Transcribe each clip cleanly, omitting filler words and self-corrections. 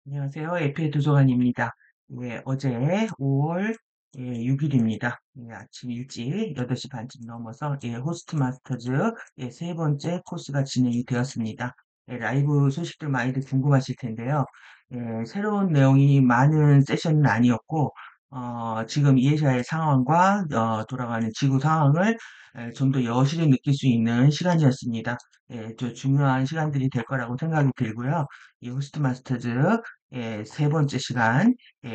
안녕하세요. 에피의 도서관입니다. 어제 5월 6일입니다. 아침 일찍 8시 반쯤 넘어서 호스트 마스터즈 세 번째 코스가 진행이 되었습니다. 라이브 소식들 많이들 궁금하실 텐데요. 새로운 내용이 많은 세션은 아니었고, 지금 이해샤의 상황과 돌아가는 지구 상황을 좀 더 여실히 느낄 수 있는 시간이었습니다. 좀 중요한 시간들이 될 거라고 생각이 들고요. 이 호스트 마스터즈 세 번째 시간,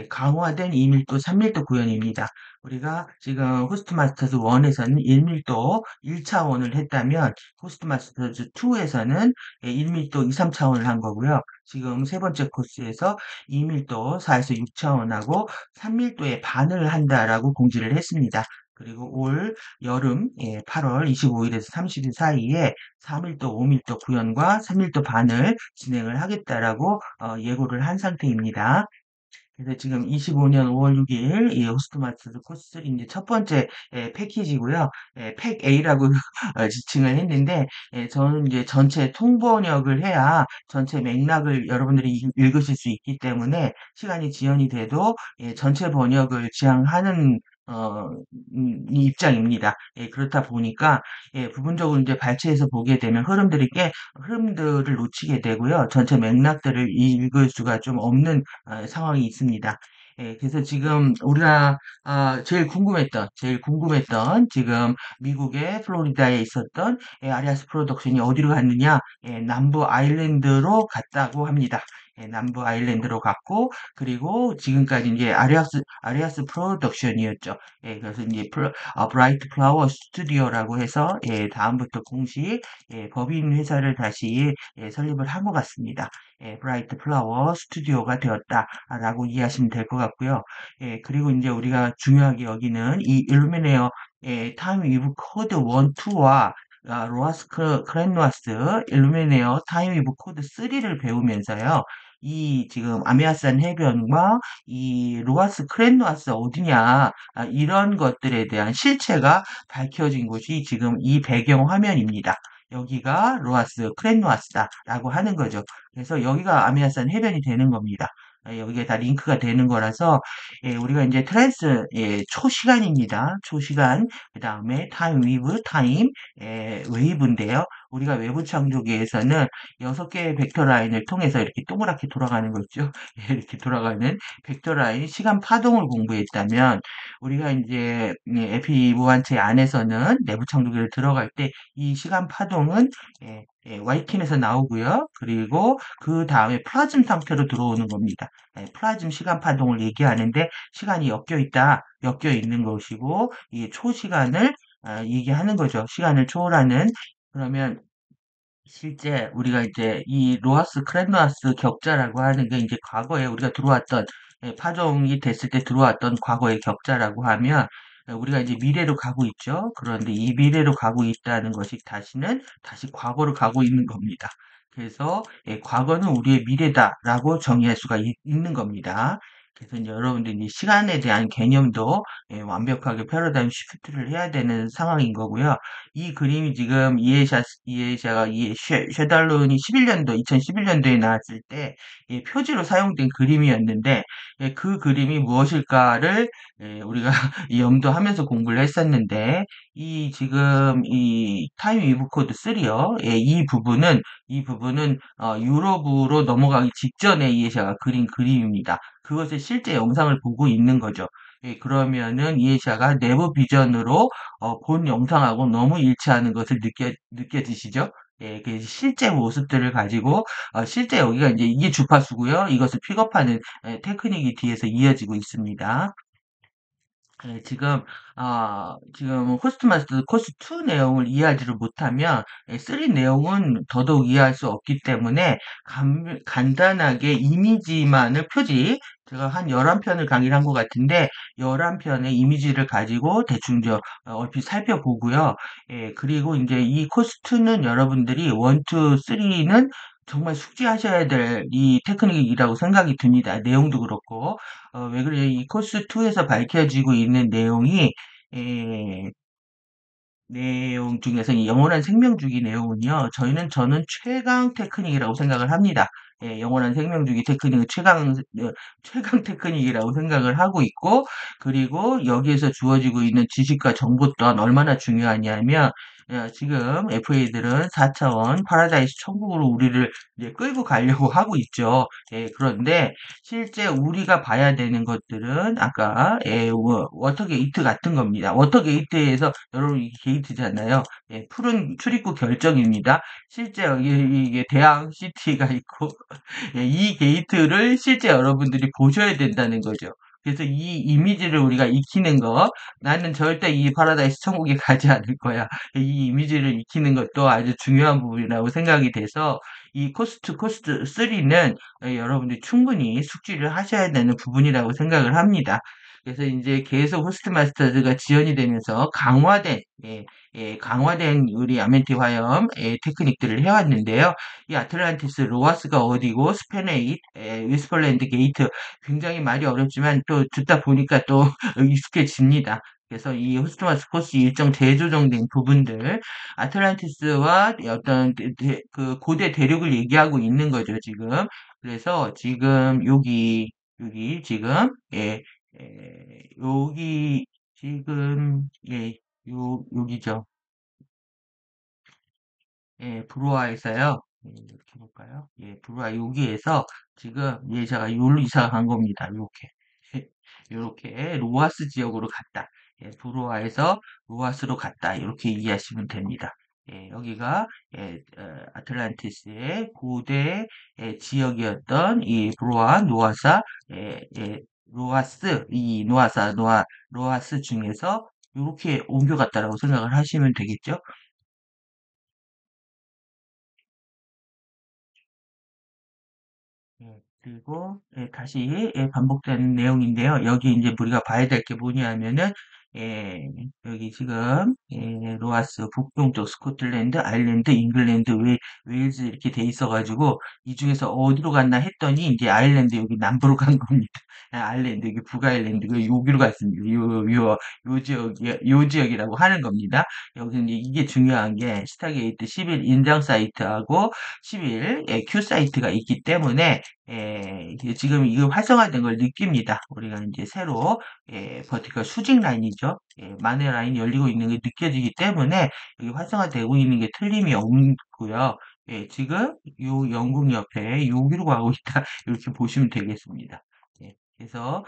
강화된 2밀도, 3밀도 구현입니다. 우리가 지금 호스트마스터즈 1에서는 1밀도 1차원을 했다면, 호스트마스터즈 2에서는 1밀도 2, 3차원을 한 거고요. 지금 세 번째 코스에서 2밀도 4에서 6차원하고 3밀도의 반을 한다라고 공지를 했습니다. 그리고 올 여름 8월 25일에서 30일 사이에 4밀도, 5밀도 구현과 3밀도 반을 진행을 하겠다라고 예고를 한 상태입니다. 그래서 지금 25년 5월 6일 이 호스트마스터즈 코스 3 이제 첫 번째 패키지고요. 팩 A라고 지칭을 했는데 저는 이제 전체 통번역을 해야 전체 맥락을 여러분들이 읽으실 수 있기 때문에 시간이 지연이 돼도 전체 번역을 지향하는 이 입장입니다. 그렇다 보니까 부분적으로 이제 발췌해서 보게 되면 흐름들을 놓치게 되고요. 전체 맥락들을 읽을 수가 좀 없는 상황이 있습니다. 그래서 지금 우리가 제일 궁금했던 지금 미국의 플로리다에 있었던 아리아스 프로덕션이 어디로 갔느냐? 남부 아일랜드로 갔다고 합니다. 남부 아일랜드로 갔고 그리고 지금까지 이제 아리아스 프로덕션이었죠. 그래서 이제 브라이트 플라워 스튜디오라고 해서 다음부터 공식 법인 회사를 다시 설립을 한 것 같습니다. 브라이트 플라워 스튜디오가 되었다라고 이해하시면 될 것 같고요. 그리고 이제 우리가 중요하게 여기는 이 일루미네어 타임 위브 코드 1, 2와 로아스 크랜노아스 일루미네어 타임 위브 코드 3를 배우면서요. 이 지금 아메아산 해변과 이 로아스 크랜노아스 어디냐 이런 것들에 대한 실체가 밝혀진 곳이 지금 이 배경 화면입니다. 여기가 로아스 크랜노아스다라고 하는 거죠. 그래서 여기가 아미아산 해변이 되는 겁니다. 여기에 다 링크가 되는 거라서 우리가 이제 초시간입니다. 초시간 그 다음에 타임 위브 타임 웨이브인데요. 우리가 외부 창조기에서는 6개의 벡터 라인을 통해서 이렇게 동그랗게 돌아가는 거 있죠. 이렇게 돌아가는 벡터 라인 시간 파동을 공부했다면 우리가 이제 에피 무한체 안에서는 내부 창조기를 들어갈 때 이 시간 파동은 와이킨에서 나오고요. 그리고 그 다음에 플라즘 상태로 들어오는 겁니다. 플라즘 시간 파동을 얘기하는데 시간이 엮여 있는 것이고 이 초시간을 얘기하는 거죠. 시간을 초월하는 그러면 실제 우리가 이제 이 로하스 크랜노하스 격자라고 하는 게 이제 과거에 우리가 들어왔던 파종이 됐을 때 들어왔던 과거의 격자라고 하면 우리가 이제 미래로 가고 있죠. 그런데 이 미래로 가고 있다는 것이 다시 과거로 가고 있는 겁니다. 그래서 과거는 우리의 미래다라고 정의할 수가 있는 겁니다. 그래서 이제 여러분들이 이제 시간에 대한 개념도 완벽하게 패러다임 시프트를 해야 되는 상황인 거고요. 이 그림이 지금 이에샤가 쉐달론이 2011년도에 나왔을 때 표지로 사용된 그림이었는데 그 그림이 무엇일까를 우리가 염두하면서 공부를 했었는데 이 지금 이 타임 위브 코드 3요. 이 부분은 유럽으로 넘어가기 직전에 이에샤가 그린 그림입니다. 그것을 실제 영상을 보고 있는 거죠. 그러면은 이에샤가 내부 비전으로 본 영상하고 너무 일치하는 것을 느껴지시죠? 그 실제 모습들을 가지고, 실제 여기가 이제 이게 주파수고요. 이것을 픽업하는 테크닉이 뒤에서 이어지고 있습니다. 지금 호스트마스터 코스 2 내용을 이해하지를 못하면 3 내용은 더더욱 이해할 수 없기 때문에 간단하게 이미지만을 제가 한 11편을 강의를 한 것 같은데 11편의 이미지를 가지고 대충 얼핏 살펴보고요. 그리고 이제 이 코스 2는 여러분들이 1, 2, 3는 정말 숙지하셔야 될 이 테크닉이라고 생각이 듭니다. 내용도 그렇고. 왜 그래요? 이 코스 2에서 밝혀지고 있는 에, 내용 중에서 이 영원한 생명주기 내용은요, 저는 최강 테크닉이라고 생각을 합니다. 영원한 생명주기 테크닉을 최강 테크닉이라고 생각을 하고 있고, 그리고 여기에서 주어지고 있는 지식과 정보 또한 얼마나 중요하냐면, 지금 FA들은 4차원 파라다이스 천국으로 우리를 이제 끌고 가려고 하고 있죠. 그런데 실제 우리가 봐야 되는 것들은 아까 워터게이트 같은 겁니다. 워터게이트에서 여러분 이게 게이트잖아요. 푸른 출입구 결정입니다. 실제 여기 이게 대학 시티가 있고 이 게이트를 실제 여러분들이 보셔야 된다는 거죠. 그래서 이 이미지를 우리가 익히는 거, 나는 절대 이 파라다이스 천국에 가지 않을 거야. 이 이미지를 익히는 것도 아주 중요한 부분이라고 생각이 돼서 이 코스트 3는 여러분들이 충분히 숙지를 하셔야 되는 부분이라고 생각을 합니다. 그래서 이제 계속 호스트 마스터즈가 지연이 되면서 강화된 우리 아멘티 화염 테크닉들을 해왔는데요. 이 아틀란티스 로아스가 어디고 스페네잇, 위스퍼랜드 게이트 굉장히 말이 어렵지만 또 듣다 보니까 또 익숙해집니다. 그래서 이 호스트마스 코스 일정 재조정된 부분들, 아틀란티스와 어떤 그 고대 대륙을 얘기하고 있는 거죠, 지금. 그래서 지금 여기 지금, 여기 지금, 여기죠. 브루아에서요. 이렇게 볼까요? 브루아 여기에서 지금 제가 요로 이사 간 겁니다. 요렇게. 요렇게 로아스 지역으로 갔다. 브루아에서 로아스로 갔다. 이렇게 이해하시면 됩니다. 여기가 아틀란티스의 고대 지역이었던 이 브루아, 노아사, 로아스, 이 로아스 중에서 이렇게 옮겨갔다라고 생각을 하시면 되겠죠? 그리고 다시 반복되는 내용인데요. 여기 이제 우리가 봐야 될 게 뭐냐면은 예, 여기 지금 로아스 북동쪽 스코틀랜드, 아일랜드, 잉글랜드, 웨일즈 이렇게 돼 있어가지고 이 중에서 어디로 갔나 했더니 이제 아일랜드 여기 남부로 간 겁니다. 아일랜드 여기 북아일랜드 여기로 갔습니다. 요 지역이라고 하는 겁니다. 여기서 이제 이게 중요한 게 스타게이트 10일 인장 사이트하고 10일 Q 사이트가 있기 때문에 이게 지금 이거 활성화된 걸 느낍니다. 우리가 이제 새로 버티컬 수직 라인이죠. 마늘 라인이 열리고 있는 게 느껴지기 때문에 여기 활성화되고 있는 게 틀림이 없고요. 지금 요 영국 옆에 여기로 가고 있다 이렇게 보시면 되겠습니다. 그래서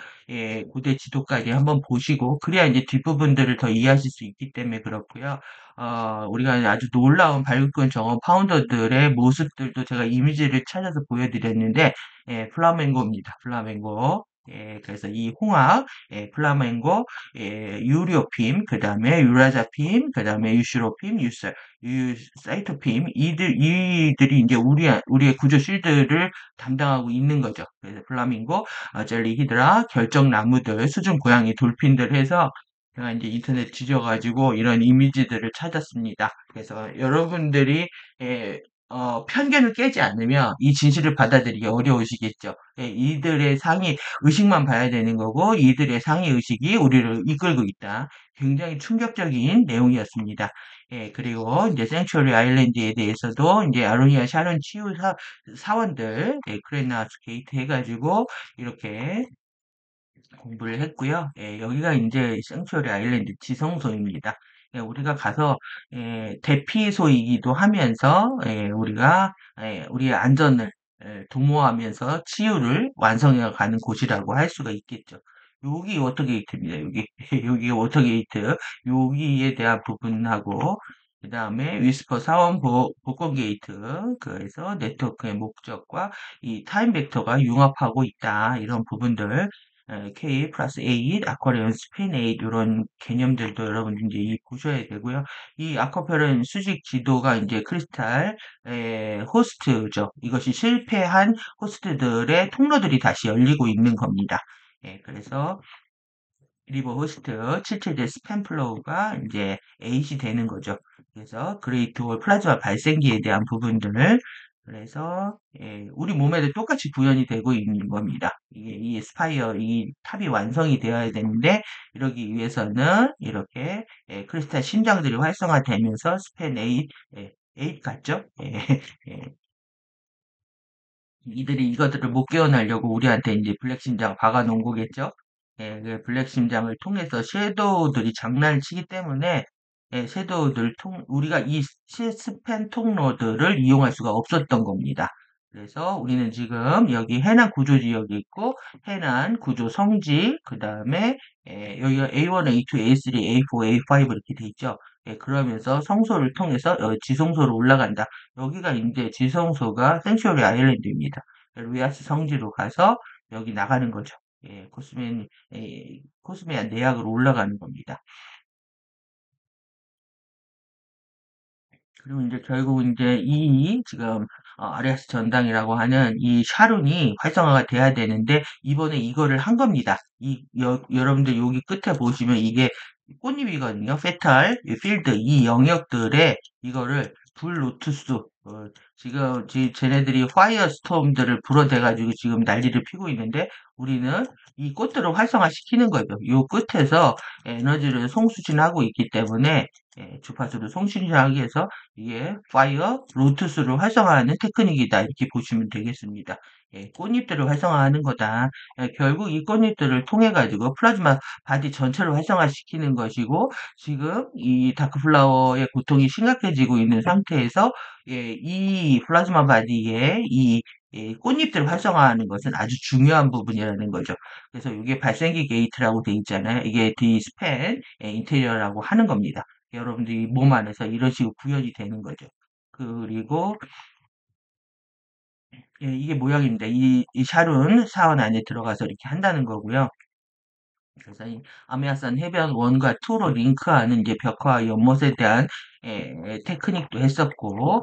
고대 지도까지 한번 보시고 그래야 이제 뒷부분들을 더 이해하실 수 있기 때문에 그렇고요. 우리가 아주 놀라운 발굴권 정원 파운더들의 모습들도 제가 이미지를 찾아서 보여드렸는데 플라멩고입니다. 플라멩고. 그래서 이 홍학, 플라멩고, 유리오핌, 그 다음에 유라자핌, 그 다음에 유시로핌, 사이토핌, 이들이 이제 우리의 구조 실드를 담당하고 있는 거죠. 그래서 플라밍고, 젤리 히드라, 결정나무들, 수중 고양이, 돌핀들 해서 제가 이제 인터넷 뒤져가지고 이런 이미지들을 찾았습니다. 그래서 여러분들이 편견을 깨지 않으면 이 진실을 받아들이기 어려우시겠죠. 이들의 상위 의식만 봐야 되는 거고 이들의 상위 의식이 우리를 이끌고 있다. 굉장히 충격적인 내용이었습니다. 그리고 이제 생츄어리 아일랜드에 대해서도 이제 아로니아 샤론 치유 사원들 크레나스 게이트 해가지고 이렇게 공부를 했고요. 여기가 이제 생츄어리 아일랜드 지성소입니다. 우리가 가서 대피소이기도 하면서 우리가 우리의 안전을 도모하면서 치유를 완성해 가는 곳이라고 할 수가 있겠죠. 여기 워터게이트입니다. 여기 여기 워터게이트 여기에 대한 부분하고 그 다음에 위스퍼 사원 복권 게이트 그래서 네트워크의 목적과 이 타임 벡터가 융합하고 있다 이런 부분들 K 플러스 8, 아쿠아리움 스핀 8 이런 개념들도 여러분 이제 보셔야 되고요. 이 아쿠아펠은 수직 지도가 이제 크리스탈 호스트죠. 이것이 실패한 호스트들의 통로들이 다시 열리고 있는 겁니다. 그래서 리버 호스트 77대 스팸 플로우가 이제 8이 되는 거죠. 그래서 그레이트 홀 플라즈마 발생기에 대한 부분들을 그래서 우리 몸에도 똑같이 구현이 되고 있는 겁니다. 이게 이 스파이어 이 탑이 완성이 되어야 되는데 이러기 위해서는 이렇게 크리스탈 심장들이 활성화되면서 스팬 8 8 같죠? 이들이 이것들을 못 깨어나려고 우리한테 이제 블랙 심장 박아 놓은 거겠죠? 예, 그 블랙 심장을 통해서 섀도우들이 장난을 치기 때문에 예, 우리가 이 스팬 통로들을 이용할 수가 없었던 겁니다. 그래서 우리는 지금 여기 해난 구조 지역이 있고 해난 구조 성지 그 다음에 여기가 A1, A2, A3, A4, A5 이렇게 돼 있죠. 예, 그러면서 성소를 통해서 지성소로 올라간다. 여기가 이제 지성소가 생츄어리 아일랜드입니다. 루이아스 성지로 가서 여기 나가는 거죠. 예, 코스메안 내약으로 올라가는 겁니다. 그리고 이제 결국 이제 이 지금 아리아스 전당이라고 하는 이 샤룬이 활성화가 돼야 되는데 이번에 이거를 한 겁니다. 여러분들 여기 끝에 보시면 이게 꽃잎이거든요. 페탈, 필드 이 영역들에 이거를 불 로투스 지금 쟤네들이 파이어 스톰들을 불어대가지고 지금 난리를 피고 있는데 우리는 이 꽃들을 활성화시키는 거죠. 요 끝에서 에너지를 송수신하고 있기 때문에 주파수를 송신하기 위해서 이게 파이어 로투스를 활성화하는 테크닉이다 이렇게 보시면 되겠습니다. 꽃잎들을 활성화하는 거다. 결국 이 꽃잎들을 통해 가지고 플라즈마 바디 전체를 활성화시키는 것이고 지금 이 다크 플라워의 고통이 심각해지고 있는 상태에서 이 플라즈마 바디에 이 꽃잎들을 활성화하는 것은 아주 중요한 부분이라는 거죠. 그래서 이게 발생기 게이트라고 돼 있잖아요. 이게 디스펜 인테리어라고 하는 겁니다. 여러분들이 몸 안에서 이런 식으로 구현이 되는 거죠. 그리고 이게 모양입니다. 이 샬은 사원 안에 들어가서 이렇게 한다는 거고요. 그래서 이 아메아산 해변 1과 2로 링크하는 이제 벽화 연못에 대한 테크닉도 했었고,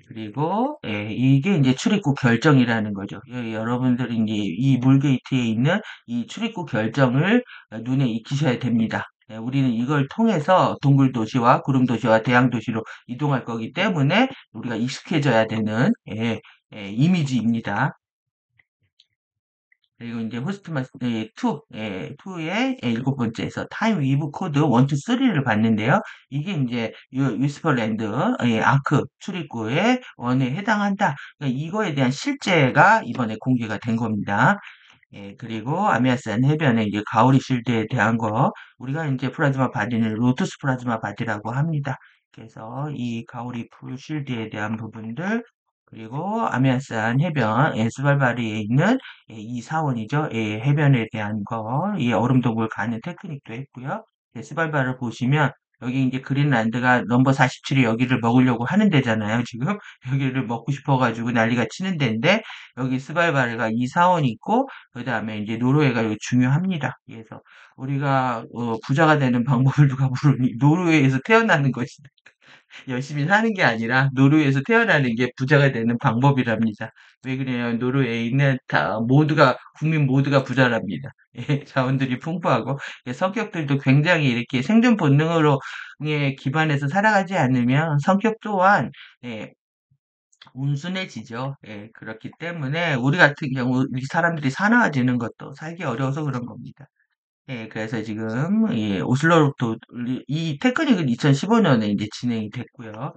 그리고 이게 이제 출입구 결정이라는 거죠. 여러분들이 이제 이 물게이트에 있는 이 출입구 결정을 눈에 익히셔야 됩니다. 우리는 이걸 통해서 동굴 도시와 구름 도시와 대양 도시로 이동할 거기 때문에 우리가 익숙해져야 되는 이미지입니다. 그리고 이제 호스트마스 2의 일곱 번째에서 타임 위브 코드 1, 2, 3를 봤는데요. 이게 이제 유스퍼랜드 아크 출입구의 원에 해당한다. 그러니까 이거에 대한 실제가 이번에 공개가 된 겁니다. 그리고 아메아산 해변의 이제 가오리 실드에 대한 거, 우리가 이제 플라즈마 바디는 로투스 플라즈마 바디라고 합니다. 그래서 이 가오리 풀 실드에 대한 부분들, 그리고 아메아산 해변, 스발바리에 있는 이 사원이죠. 해변에 대한 거, 이 얼음동굴 가는 테크닉도 했고요. 스발바를 보시면 여기 이제 그린란드가 넘버 47이 여기를 먹으려고 하는 데잖아요. 지금 여기를 먹고 싶어가지고 난리가 치는 데인데 여기 스발바르가 이 사원이 있고 그 다음에 이제 노르웨이가 여기 중요합니다. 그래서 우리가 부자가 되는 방법을 누가 모르니 노르웨이에서 태어나는 것이 열심히 사는 게 아니라 노르웨이에서 태어나는 게 부자가 되는 방법이랍니다. 왜 그래요? 노르웨이는 다 모두가 국민 모두가 부자랍니다. 자원들이 풍부하고 성격들도 굉장히 이렇게 생존 본능으로 기반해서 살아가지 않으면 성격 또한 예, 온순해지죠. 그렇기 때문에 우리 같은 경우 이 사람들이 사나워지는 것도 살기 어려워서 그런 겁니다. 그래서 지금 오슬로부터 이 테크닉은 2015년에 이제 진행이 됐고요.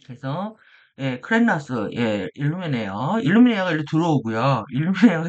그래서 크랜나스 일루미네어가 일로 들어오고요. 일루미네어가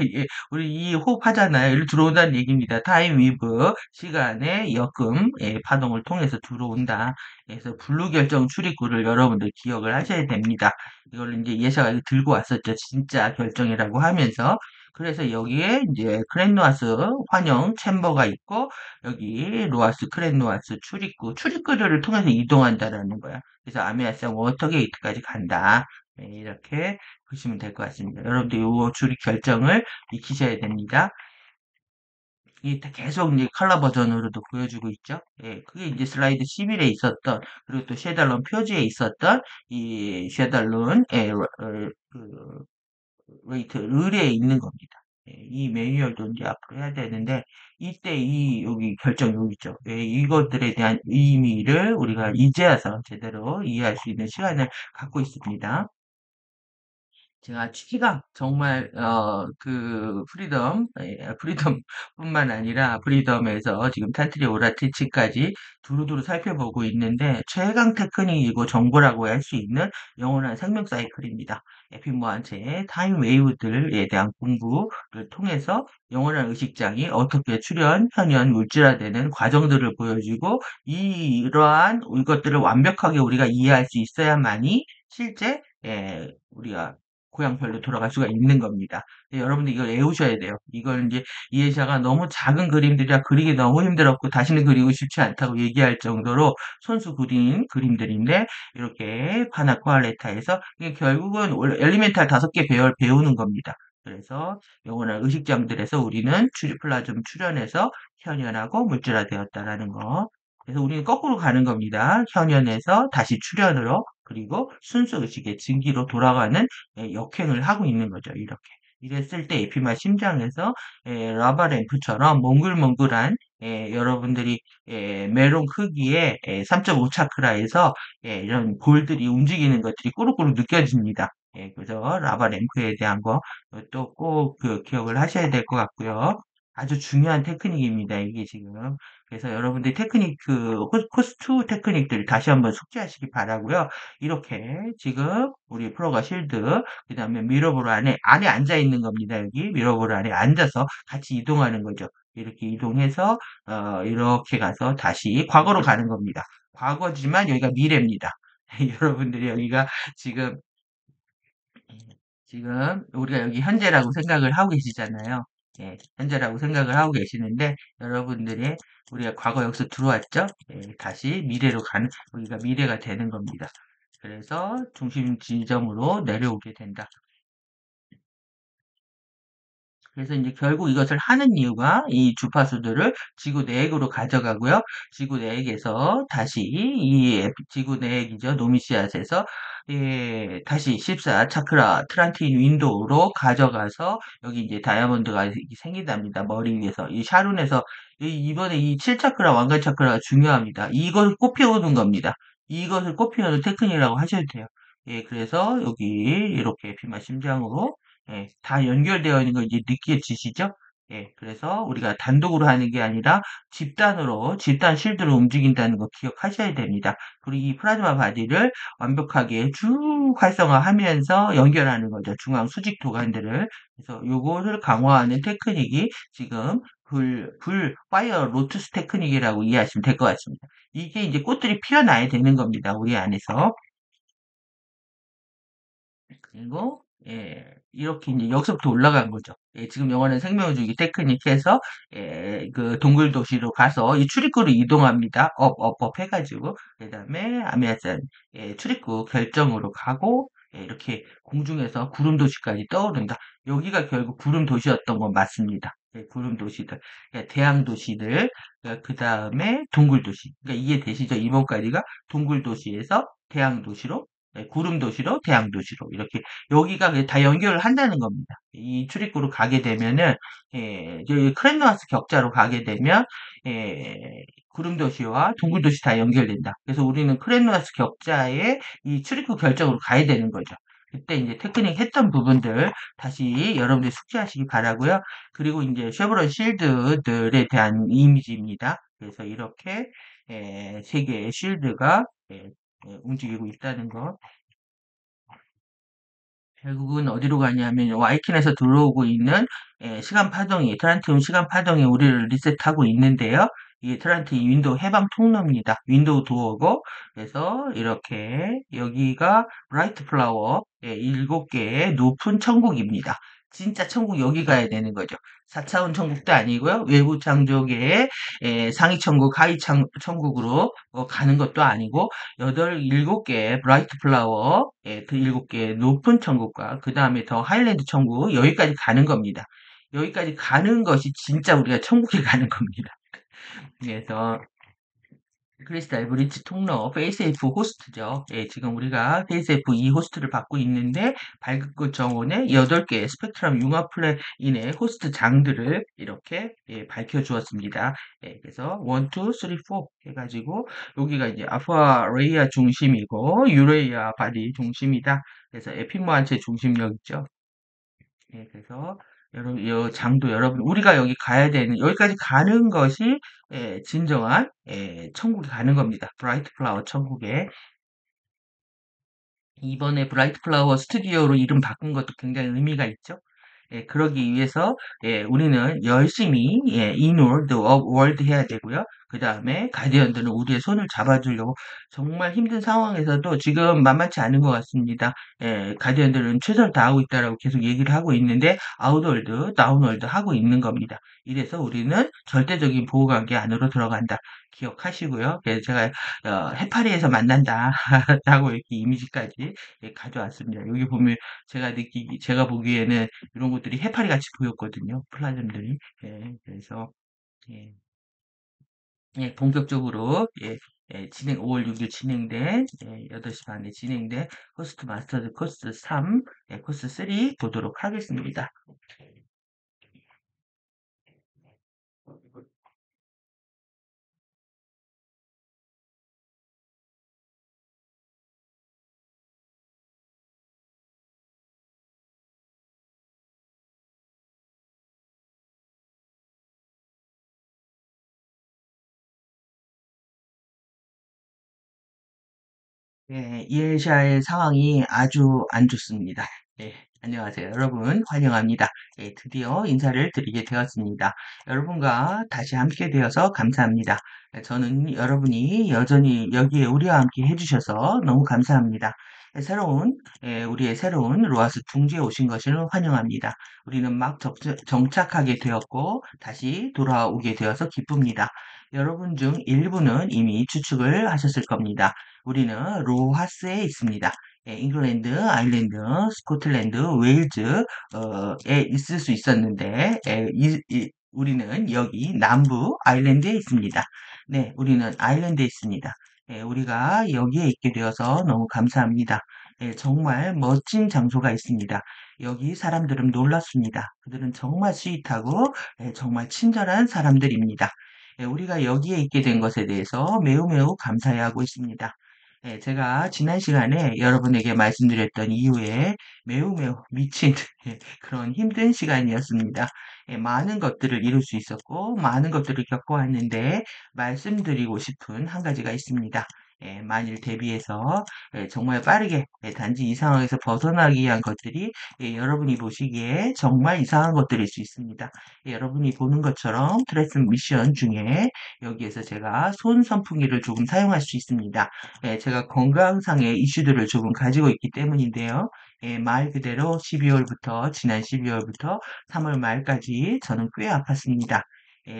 우리 이 호흡하잖아요. 일로 들어온다는 얘기입니다. 타임 위브 시간의 역금 파동을 통해서 들어온다. 그래서 블루 결정 출입구를 여러분들 기억을 하셔야 됩니다. 이걸 이제 예샤가 들고 왔었죠. 진짜 결정이라고 하면서. 그래서 여기에 이제 크랜노아스 환영 챔버가 있고 여기 로아스 크랜노아스 출입구를 통해서 이동한다라는 거야. 그래서 아메아스 워터게이트까지 간다. 이렇게 보시면 될 것 같습니다. 여러분들 요 줄이 결정을 익히셔야 됩니다. 이게 계속 이제 컬러 버전으로도 보여주고 있죠. 그게 이제 슬라이드 11에 있었던, 그리고 또 쉐달론 표지에 있었던, 이 쉐달론, 그, 웨이트, 룰에 있는 겁니다. 이 매뉴얼도 이제 앞으로 해야 되는데, 이때 여기 결정 여기 있죠. 이것들에 대한 의미를 우리가 이제 와서 제대로 이해할 수 있는 시간을 갖고 있습니다. 제가 취기가 정말 프리덤 프리덤뿐만 아니라 프리덤에서 지금 탄트리 오라티치까지 두루두루 살펴보고 있는데 최강 테크닉이고 정보라고 할 수 있는 영원한 생명 사이클입니다. 에피모한체 타임 웨이브들에 대한 공부를 통해서 영원한 의식장이 어떻게 출현, 현현, 물질화되는 과정들을 보여주고 이러한 이것들을 완벽하게 우리가 이해할 수 있어야만이 실제 우리가 고향별로 돌아갈 수가 있는 겁니다. 여러분들 이걸 외우셔야 돼요. 이걸 이제 이해샤가 너무 작은 그림들이라 그리기 너무 힘들었고 다시는 그리고 싶지 않다고 얘기할 정도로 손수 그린 그림들인데 이렇게 파나코알레타에서 이게 결국은 원래 엘리멘탈 5개 배열 배우는 겁니다. 그래서 영원한 의식장들에서 우리는 플라즘 출현해서 현현하고 물질화되었다라는 거. 그래서 우리는 거꾸로 가는 겁니다. 현현에서 다시 출현으로 그리고 순수 의식의 증기로 돌아가는 역행을 하고 있는 거죠. 이렇게. 이랬을 때 에피마 심장에서 라바 램프처럼 몽글몽글한 여러분들이 메론 크기의 3.5 차크라에서 이런 볼들이 움직이는 것들이 꾸룩꾸룩 느껴집니다. 그래서 라바 램프에 대한 거 또 꼭 그 기억을 하셔야 될 것 같고요. 아주 중요한 테크닉입니다. 이게 지금. 그래서 여러분들 테크닉 코스2 테크닉들 다시 한번 숙지하시기 바라고요. 이렇게 지금 우리 프로가 실드 그다음에 미러볼 안에 앉아 있는 겁니다. 여기 미러볼 안에 앉아서 같이 이동하는 거죠. 이렇게 이동해서 이렇게 가서 다시 과거로 가는 겁니다. 과거지만 여기가 미래입니다. 여러분들이 여기가 지금 지금 우리가 여기 현재라고 생각을 하고 계시잖아요. 현재라고 생각을 하고 계시는데 여러분들이 우리가 과거 여기서 들어왔죠? 다시 미래로 가는 여기가 미래가 되는 겁니다. 그래서 중심 지점으로 내려오게 된다. 그래서 이제 결국 이것을 하는 이유가 이 주파수들을 지구 내액으로 가져가고요. 지구 내액에서 다시 지구 내액이죠. 노미시아스에서 다시 14 차크라 트란틴 윈도우로 가져가서 여기 이제 다이아몬드가 생긴답니다. 머리 위에서 이 샤룬에서 이번에 이 7차크라 왕관 차크라가 중요합니다. 이것을 꼭 피우는 겁니다. 이것을 꼭 피우는 테크닉이라고 하셔도 돼요. 그래서 여기 이렇게 피마 심장으로 다 연결되어 있는 거 이제 느껴지시죠? 그래서 우리가 단독으로 하는 게 아니라 집단으로, 집단 실드로 움직인다는 거 기억하셔야 됩니다. 그리고 이 플라즈마 바디를 완벽하게 쭉 활성화하면서 연결하는 거죠. 중앙 수직 도관들을. 그래서 요거를 강화하는 테크닉이 지금 파이어 로투스 테크닉이라고 이해하시면 될 것 같습니다. 이게 이제 꽃들이 피어나야 되는 겁니다. 우리 안에서. 그리고 이렇게 이제 여기서부터 올라간 거죠. 지금 영어는 생명을 주기 테크닉해서 그 동굴 도시로 가서 이 출입구로 이동합니다. 업 해가지고 그다음에 아미아산 출입구 결정으로 가고 이렇게 공중에서 구름 도시까지 떠오른다. 여기가 결국 구름 도시였던 건 맞습니다. 구름 도시들, 대양 도시들, 그 다음에 동굴 도시. 그러니까 이해되시죠? 이번까지가 동굴 도시에서 대양 도시로 구름 도시로 대양 도시로 이렇게 여기가 다 연결을 한다는 겁니다. 이 출입구로 가게 되면은 저희 크랜노아스 격자로 가게 되면 구름 도시와 동굴 도시 다 연결된다. 그래서 우리는 크랜노아스 격자의 이 출입구 결정으로 가야 되는 거죠. 그때 이제 테크닉 했던 부분들 다시 여러분들 숙지하시기 바라고요. 그리고 이제 쉐보론 실드들에 대한 이미지입니다. 그래서 이렇게 세 개의 실드가 움직이고 있다는 거. 결국은 어디로 가냐면 와이킨에서 들어오고 있는 시간 파동이 트란티움 시간 파동이 우리를 리셋하고 있는데요. 이게 트란티 윈도우 해방 통로입니다. 윈도우 도어고 그래서 이렇게 여기가 브라이트 플라워 7개의 높은 천국입니다. 진짜 천국 여기 가야 되는 거죠. 4차원 천국도 아니고요. 외부 창조계의 상위 천국, 하위 천국으로 가는 것도 아니고 일곱 개 브라이트 플라워, 그 7개 높은 천국과 그 다음에 더 하일랜드 천국 여기까지 가는 겁니다. 여기까지 가는 것이 진짜 우리가 천국에 가는 겁니다. 그래서 크리스탈 브릿지 통로 페이스F 호스트죠. 예, 지금 우리가 페이스F 이 호스트를 받고 있는데 발급구 정원의 8개 스펙트럼 융합 플레인의 호스트 장들을 이렇게 예, 밝혀주었습니다. 예, 그래서 1, 2, 3, 4 해가지고 여기가 이제 아쿠아 레이아 중심이고 유레이아 바디 중심이다. 그래서 에피모한체 중심력 있죠. 예, 그래서 여러분, 이 장도 여러분, 우리가 여기 가야 되는, 여기까지 가는 것이 예, 진정한 천국에 가는 겁니다. 브라이트 플라워 천국에. 이번에 브라이트 플라워 스튜디오로 이름 바꾼 것도 굉장히 의미가 있죠. 예, 그러기 위해서 우리는 열심히 인월드, 업월드 해야 되고요. 그 다음에 가디언들은 우리의 손을 잡아주려고 정말 힘든 상황에서도 지금 만만치 않은 것 같습니다. 가디언들은 최선을 다하고 있다라고 계속 얘기를 하고 있는데 아웃월드, 다운월드 하고 있는 겁니다. 이래서 우리는 절대적인 보호관계 안으로 들어간다. 기억하시고요. 그래서 제가 해파리에서 만난다 라고 이렇게 이미지까지 가져왔습니다. 여기 보면 제가 보기에는 이런 것들이 해파리 같이 보였거든요. 플라즘들이. 예, 그래서, 예, 예, 본격적으로, 예, 5월 6일 진행된, 8시 반에 진행된 호스트 마스터즈 코스 3, 코스 3 보도록 하겠습니다. 예, 이에샤의 상황이 아주 안 좋습니다. 예, 안녕하세요. 여러분, 환영합니다. 예, 드디어 인사를 드리게 되었습니다. 여러분과 다시 함께 되어서 감사합니다. 저는 여러분이 여전히 여기에 우리와 함께 해주셔서 너무 감사합니다. 우리의 새로운 로아스 둥지에 오신 것을 환영합니다. 우리는 막 정착하게 되었고, 다시 돌아오게 되어서 기쁩니다. 여러분 중 일부는 이미 추측을 하셨을 겁니다. 우리는 로하스에 있습니다. 잉글랜드, 아일랜드, 스코틀랜드, 웨일즈에 있을 수 있었는데 우리는 여기 남부 아일랜드에 있습니다. 네, 우리는 아일랜드에 있습니다. 우리가 여기에 있게 되어서 너무 감사합니다. 정말 멋진 장소가 있습니다. 여기 사람들은 놀랍습니다. 그들은 정말 스윗하고 정말 친절한 사람들입니다. 우리가 여기에 있게 된 것에 대해서 매우 매우 감사해하고 있습니다. 제가 지난 시간에 여러분에게 말씀드렸던 이후에 매우 매우 미친 그런 힘든 시간이었습니다. 많은 것들을 이룰 수 있었고 많은 것들을 겪어왔는데 말씀드리고 싶은 한 가지가 있습니다. 만일 대비해서 정말 빠르게 단지 이 상황에서 벗어나기 위한 것들이 여러분이 보시기에 정말 이상한 것들일 수 있습니다. 여러분이 보는 것처럼 트레스 미션 중에 여기에서 제가 손 선풍기를 조금 사용할 수 있습니다. 제가 건강상의 이슈들을 조금 가지고 있기 때문인데요. 말 그대로 지난 12월부터 3월 말까지 저는 꽤 아팠습니다.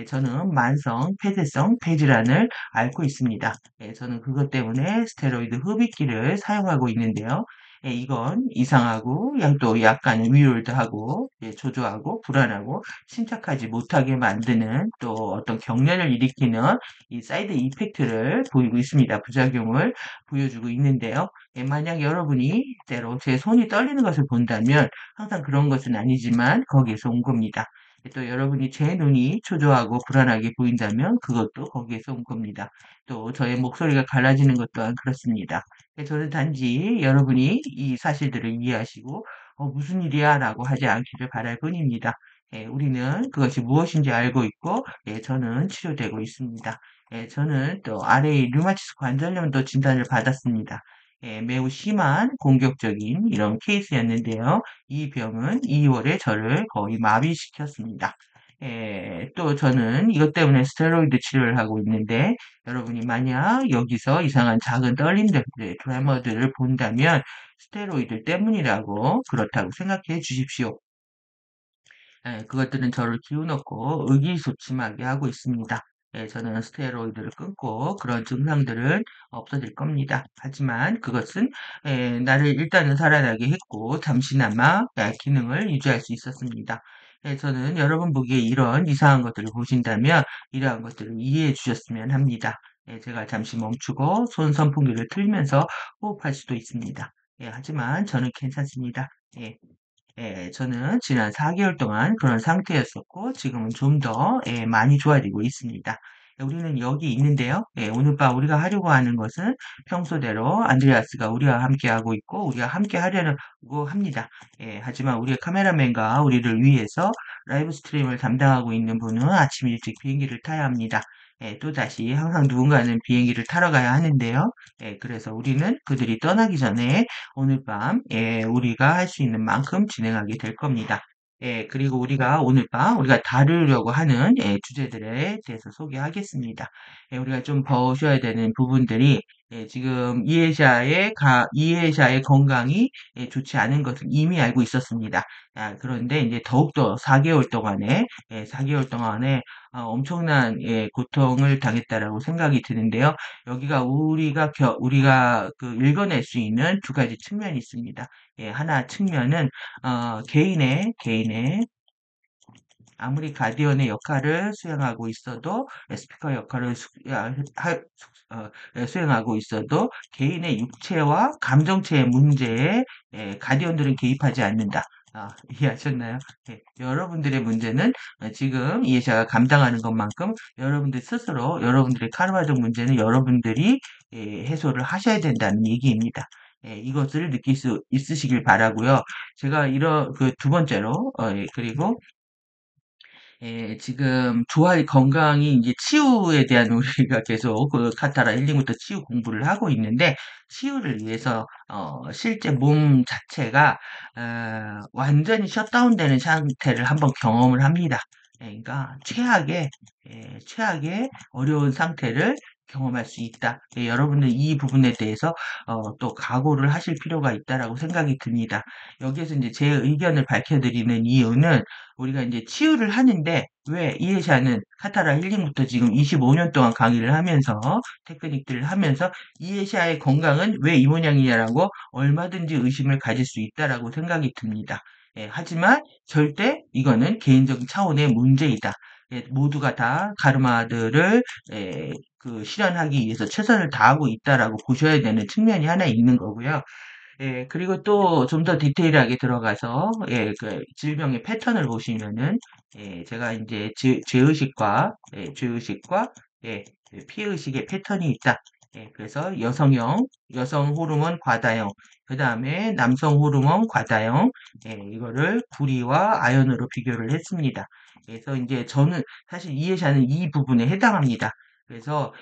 저는 만성 폐쇄성 폐질환을 앓고 있습니다. 저는 그것 때문에 스테로이드 흡입기를 사용하고 있는데요. 이건 이상하고 또 약간 위율도 하고 초조하고 불안하고 침착하지 못하게 만드는 또 어떤 경련을 일으키는 이 사이드 이펙트를 보이고 있습니다. 부작용을 보여주고 있는데요. 만약 여러분이 때로 제 손이 떨리는 것을 본다면 항상 그런 것은 아니지만 거기에서 온 겁니다. 또 여러분이 제 눈이 초조하고 불안하게 보인다면 그것도 거기에서 온 겁니다. 또 저의 목소리가 갈라지는 것 또한 그렇습니다. 저는 단지 여러분이 이 사실들을 이해하시고 무슨 일이야 라고 하지 않기를 바랄 뿐입니다. 우리는 그것이 무엇인지 알고 있고 저는 치료되고 있습니다. 저는 또 RA 류마티스 관절염도 진단을 받았습니다. 매우 심한 공격적인 이런 케이스였는데요. 이 병은 2월에 저를 거의 마비시켰습니다. 또 저는 이것 때문에 스테로이드 치료를 하고 있는데 여러분이 만약 여기서 이상한 작은 떨림들, 트레머들을 본다면 스테로이드 때문이라고 그렇다고 생각해 주십시오. 그것들은 저를 기운없고 의기소침하게 하고 있습니다. 저는 스테로이드를 끊고 그런 증상들은 없어질 겁니다. 하지만 그것은 나를 일단은 살아나게 했고 잠시나마 기능을 유지할 수 있었습니다. 저는 여러분 보기에 이런 이상한 것들을 보신다면 이러한 것들을 이해해 주셨으면 합니다. 제가 잠시 멈추고 손 선풍기를 틀면서 호흡할 수도 있습니다. 하지만 저는 괜찮습니다. 예. 저는 지난 4개월 동안 그런 상태였었고, 지금은 좀 더, 많이 좋아지고 있습니다. 우리는 여기 있는데요. 오늘 밤 우리가 하려고 하는 것은 평소대로 안드레아스가 우리와 함께 하고 있고, 우리가 함께 하려고 합니다. 하지만 우리의 카메라맨과 우리를 위해서 라이브 스트림을 담당하고 있는 분은 아침 일찍 비행기를 타야 합니다. 또다시 항상 누군가는 비행기를 타러 가야 하는데요. 그래서 우리는 그들이 떠나기 전에 오늘 밤, 우리가 할 수 있는 만큼 진행하게 될 겁니다. 그리고 우리가 오늘 밤, 우리가 다루려고 하는, 주제들에 대해서 소개하겠습니다. 우리가 좀 보셔야 되는 부분들이, 지금 이해샤의 건강이 좋지 않은 것을 이미 알고 있었습니다. 그런데 이제 더욱더 4개월 동안에, 4개월 동안에 엄청난 고통을 당했다라고 생각이 드는데요. 여기가 우리가 그 읽어낼 수 있는 두 가지 측면이 있습니다. 하나 측면은 개인의 아무리 가디언의 역할을 수행하고 있어도 스피커 역할을 수행하고 있어도 개인의 육체와 감정체의 문제에 가디언들은 개입하지 않는다. 이해하셨나요? 여러분들의 문제는 지금 이해자가 감당하는 것만큼 여러분들 스스로 여러분들의 카르마적 문제는 여러분들이 해소를 하셔야 된다는 얘기입니다. 이것을 느낄 수 있으시길 바라고요. 제가 그 두 번째로 그리고 지금 건강이 이제 치유에 대한 우리가 계속 그 카타라 힐링부터 치유 공부를 하고 있는데, 치유를 위해서, 실제 몸 자체가, 완전히 셧다운되는 상태를 한번 경험을 합니다. 그러니까, 최악의 어려운 상태를 경험할 수 있다. 여러분들 이 부분에 대해서, 또 각오를 하실 필요가 있다라고 생각이 듭니다. 여기에서 이제 제 의견을 밝혀드리는 이유는, 우리가 이제 치유를 하는데 왜 이해샤는 카타라 힐링부터 지금 25년 동안 강의를 하면서 테크닉들을 하면서 이해샤의 건강은 왜 이 모양이냐라고 얼마든지 의심을 가질 수 있다라고 생각이 듭니다. 하지만 절대 이거는 개인적인 차원의 문제이다. 모두가 다 가르마들을 실현하기 위해서 최선을 다하고 있다라고 보셔야 되는 측면이 하나 있는 거고요. 그리고 또 좀 더 디테일하게 들어가서, 그 질병의 패턴을 보시면은, 제가 이제 죄의식과, 피의식의 패턴이 있다. 그래서 여성 호르몬 과다형, 그 다음에 남성 호르몬 과다형, 이거를 구리와 아연으로 비교를 했습니다. 그래서 이제 저는 사실 이해샤는 이 부분에 해당합니다. 그래서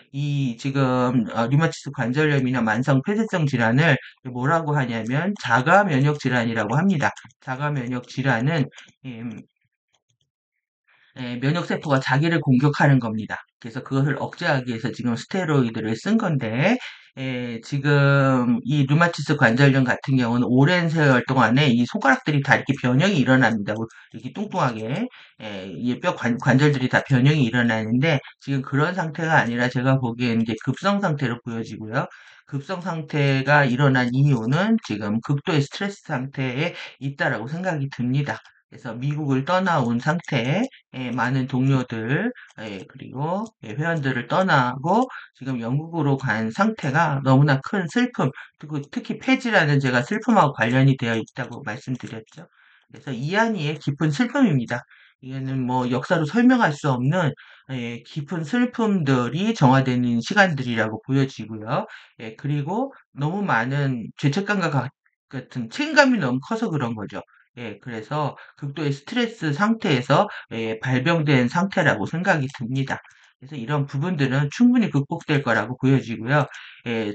지금 류마티스 관절염이나 만성 폐쇄성 질환을 뭐라고 하냐면 자가 면역 질환이라고 합니다. 자가 면역 질환은 음, 면역세포가 자기를 공격하는 겁니다. 그래서 그것을 억제하기 위해서 지금 스테로이드를 쓴 건데, 지금 이 류마티스 관절염 같은 경우는 오랜 세월 동안에 이 손가락들이 다 이렇게 변형이 일어납니다. 이렇게 뚱뚱하게, 이 관절들이 다 변형이 일어나는데, 지금 그런 상태가 아니라 제가 보기에는 이제 급성 상태로 보여지고요. 급성 상태가 일어난 이유는 지금 극도의 스트레스 상태에 있다라고 생각이 듭니다. 그래서 미국을 떠나온 상태에 많은 동료들, 그리고 회원들을 떠나고 지금 영국으로 간 상태가 너무나 큰 슬픔, 그리고 특히 폐지라는 제가 슬픔하고 관련이 되어 있다고 말씀드렸죠. 그래서 이한이의 깊은 슬픔입니다. 이거는 뭐 역사로 설명할 수 없는 깊은 슬픔들이 정화되는 시간들이라고 보여지고요. 그리고 너무 많은 죄책감과 같은 책임감이 너무 커서 그런 거죠. 그래서 극도의 스트레스 상태에서 발병된 상태라고 생각이 듭니다. 그래서 이런 부분들은 충분히 극복될 거라고 보여지고요.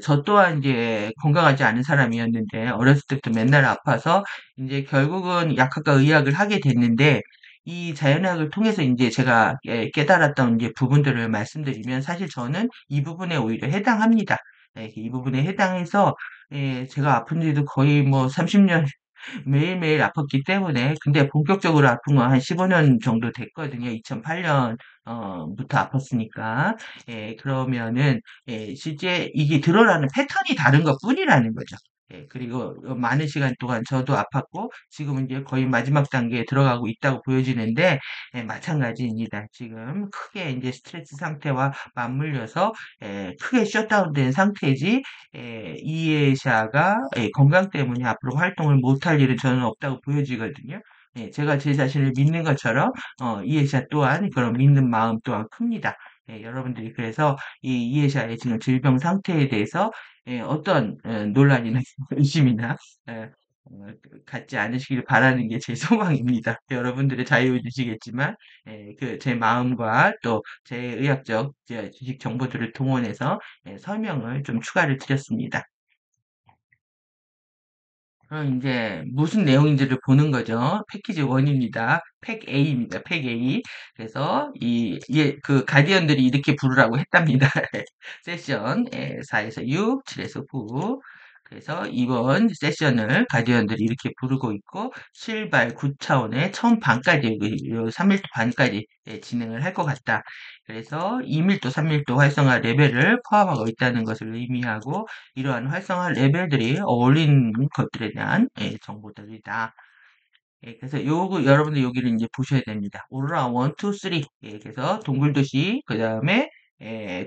저 또한 이제 건강하지 않은 사람이었는데 어렸을 때부터 맨날 아파서 이제 결국은 약학과 의학을 하게 됐는데, 이 자연의학을 통해서 이제 제가 깨달았던 이제 부분들을 말씀드리면, 사실 저는 이 부분에 오히려 해당합니다. 이 부분에 해당해서 제가 아픈 지도 거의 뭐 30년 매일매일 아팠기 때문에, 근데 본격적으로 아픈 건 한 15년 정도 됐거든요. 2008년 부터 아팠으니까. 그러면은 실제 이게 드러나는 패턴이 다른 것 뿐이라는 거죠. 그리고 많은 시간 동안 저도 아팠고 지금은 이제 거의 마지막 단계에 들어가고 있다고 보여지는데 마찬가지입니다. 지금 크게 이제 스트레스 상태와 맞물려서 크게 셧다운된 상태지 이에샤가 건강 때문에 앞으로 활동을 못할 일은 저는 없다고 보여지거든요. 제가 제 자신을 믿는 것처럼 이에샤 또한 그런 믿는 마음 또한 큽니다. 여러분들이 그래서 이 이에샤의 지금 질병 상태에 대해서 어떤 논란이나 의심이나 에, 갖지 않으시길 바라는 게 제 소망입니다. 여러분들의 자유이시겠지만 그 제 마음과 또 제 의학적 지식 정보들을 동원해서 설명을 좀 추가를 드렸습니다. 그럼 이제 무슨 내용인지를 보는 거죠. 패키지 1입니다. 팩 A입니다. 팩 A. 그래서 그 가디언들이 이렇게 부르라고 했답니다. 세션 4에서 6, 7에서 9. 그래서 이번 세션을 가디언들이 이렇게 부르고 있고 실발 9차원의 처음 반까지 3밀도 반까지 진행을 할 것 같다. 그래서 2밀도, 3밀도 활성화 레벨을 포함하고 있다는 것을 의미하고 이러한 활성화 레벨들이 어울리는 것들에 대한 정보들이다. 그래서 요거 여러분들 여기를 이제 보셔야 됩니다. 오로라 1, 2, 3. 그래서 동굴도시, 그 다음에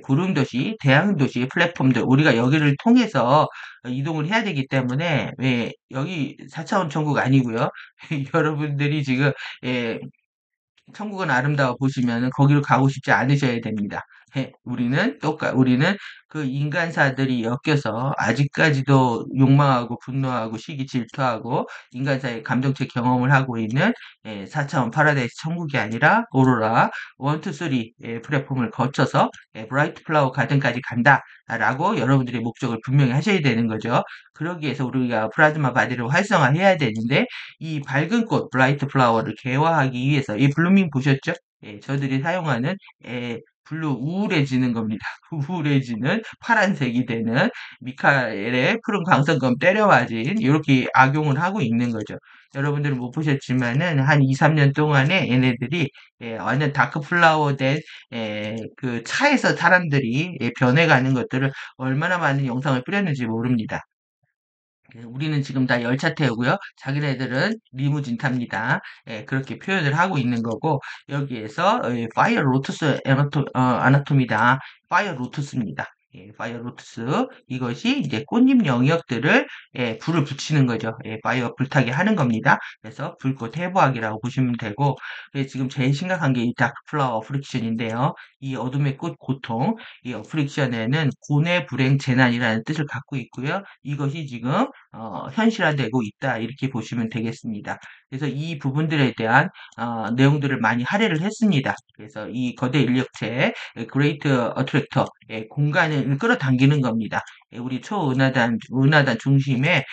구름도시, 대항도시 플랫폼들 우리가 여기를 통해서 이동을 해야 되기 때문에 여기 4차원 천국 아니고요. 여러분들이 지금 예, 천국은 아름다워 보시면은 거기로 가고 싶지 않으셔야 됩니다. 우리는 그 인간사들이 엮여서 아직까지도 욕망하고 분노하고 시기 질투하고 인간사의 감정체 경험을 하고 있는 4차원 파라다이스 천국이 아니라 오로라 1, 2, 3 플랫폼을 거쳐서 브라이트 플라워 가든까지 간다라고 여러분들의 목적을 분명히 하셔야 되는 거죠. 그러기 위해서 우리가 플라즈마 바디를 활성화해야 되는데 이 밝은 꽃 브라이트 플라워를 개화하기 위해서 이 블루밍 보셨죠? 저들이 사용하는 블루 우울해지는 겁니다. 우울해지는 파란색이 되는 미카엘의 푸른 광선검 때려맞은 이렇게 악용을 하고 있는 거죠. 여러분들은 못 보셨지만은 한 2, 3년 동안에 얘네들이 완전 다크 플라워 된 그 차에서 사람들이 변해가는 것들을 얼마나 많은 영상을 뿌렸는지 모릅니다. 우리는 지금 다 열차 태우고요. 자기네들은 리무진 탑니다. 그렇게 표현을 하고 있는 거고 여기에서 파이어 로투스 아나토미다. 파이어 로투스입니다. 파이어 로투스 이것이 이제 꽃잎 영역들을 불을 붙이는 거죠. 파이어 불타게 하는 겁니다. 그래서 불꽃 해부학이라고 보시면 되고 지금 제일 심각한 게 이 다크 플라워 프릭션인데요. 이 어둠의 꽃 고통 이 프릭션에는 고뇌 불행 재난이라는 뜻을 갖고 있고요. 이것이 지금 현실화되고 있다 이렇게 보시면 되겠습니다. 그래서 이 부분들에 대한 내용들을 많이 할애를 했습니다. 그래서 이 거대 인력체 그레이트 어트랙터 공간을 끌어당기는 겁니다. 우리 은하단 중심의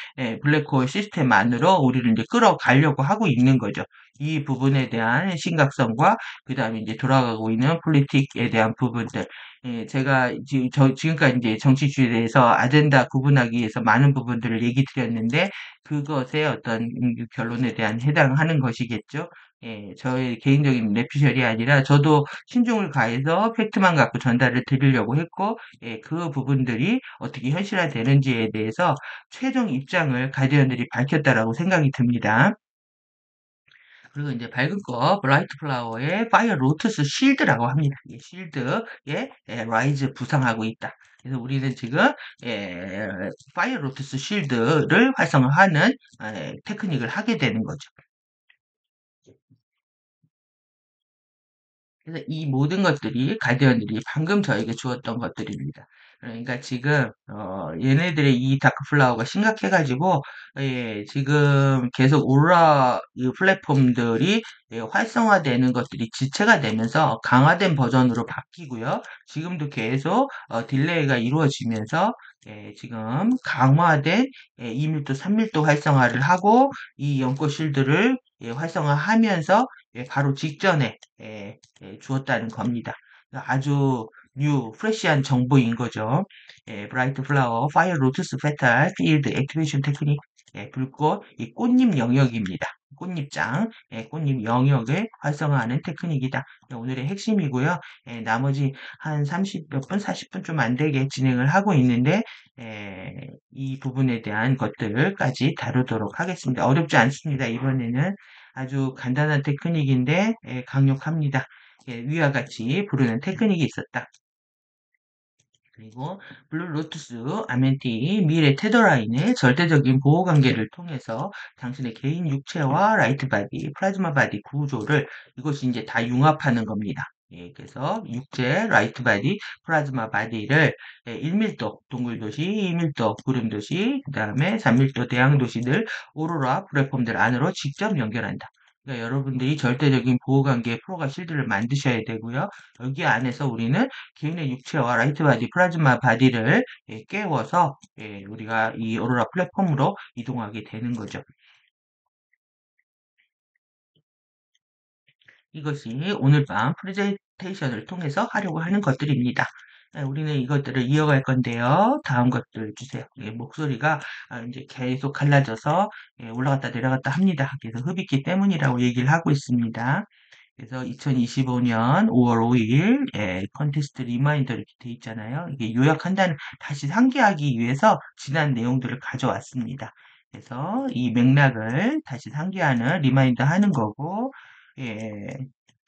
블랙홀 시스템 안으로 우리를 이제 끌어가려고 하고 있는 거죠. 이 부분에 대한 심각성과 그 다음에 이제 돌아가고 있는 폴리틱에 대한 부분들 제가 지금까지 이제 정치주의에 대해서 아젠다 구분하기 위해서 많은 부분들을 얘기 드렸는데 그것의 어떤 결론에 대한 해당하는 것이겠죠. 저의 개인적인 내피셜이 아니라 저도 신중을 가해서 팩트만 갖고 전달을 드리려고 했고 그 부분들이 어떻게 현실화되는지에 대해서 최종 입장을 가디언들이 밝혔다라고 생각이 듭니다. 그리고 이제 밝은 거 브라이트 플라워의 파이어 로투스 실드라고 합니다. 이 실드에 라이즈 부상하고 있다. 그래서 우리는 지금 파이어 로투스 실드를 활성화하는 테크닉을 하게 되는 거죠. 그래서 이 모든 것들이 가디언들이 방금 저에게 주었던 것들입니다. 그러니까 지금 얘네들의 이 다크 플라워가 심각해가지고 지금 계속 오로라 이 플랫폼들이 활성화되는 것들이 지체가 되면서 강화된 버전으로 바뀌고요. 지금도 계속 딜레이가 이루어지면서 지금 강화된 2밀도, 3밀도 활성화를 하고 이 연꽃 실드를 활성화하면서 바로 직전에 주었다는 겁니다. 아주 뉴, 프레시한 정보인 거죠. 브라이트 플라워, 파이어 로투스 페탈, 필드, 액티베이션 테크닉. 불꽃, 이 꽃잎 영역입니다. 꽃잎장, 꽃잎 영역을 활성화하는 테크닉이다. 오늘의 핵심이고요. 나머지 한 30 몇 분, 40분 좀 안 되게 진행을 하고 있는데, 이 부분에 대한 것들까지 다루도록 하겠습니다. 어렵지 않습니다. 이번에는 아주 간단한 테크닉인데, 강력합니다. 위와 같이 부르는 테크닉이 있었다. 그리고 블루로투스, 아멘티, 미래 테더라인의 절대적인 보호관계를 통해서 당신의 개인 육체와 라이트 바디, 플라즈마 바디 구조를 이것이 이제 다 융합하는 겁니다. 그래서 육체, 라이트 바디, 플라즈마 바디를 1밀도 동굴도시, 2밀도 구름도시, 그 다음에 3밀도 대양도시들, 오로라 플랫폼들 안으로 직접 연결한다. 그러니까 여러분들이 절대적인 보호관계 프로가 실드를 만드셔야 되고요. 여기 안에서 우리는 개인의 육체와 라이트 바디, 플라즈마 바디를 깨워서 우리가 이 오로라 플랫폼으로 이동하게 되는 거죠. 이것이 오늘 밤 프레젠테이션을 통해서 하려고 하는 것들입니다. 우리는 이것들을 이어갈 건데요. 다음 것들 주세요. 목소리가 이제 계속 갈라져서 올라갔다 내려갔다 합니다. 그래서 흡입기 때문이라고 얘기를 하고 있습니다. 그래서 2025년 5월 5일 컨테스트 리마인더 이렇게 돼 있잖아요. 이게 요약한다는 다시 상기하기 위해서 지난 내용들을 가져왔습니다. 그래서 이 맥락을 다시 상기하는 리마인더 하는 거고, 예,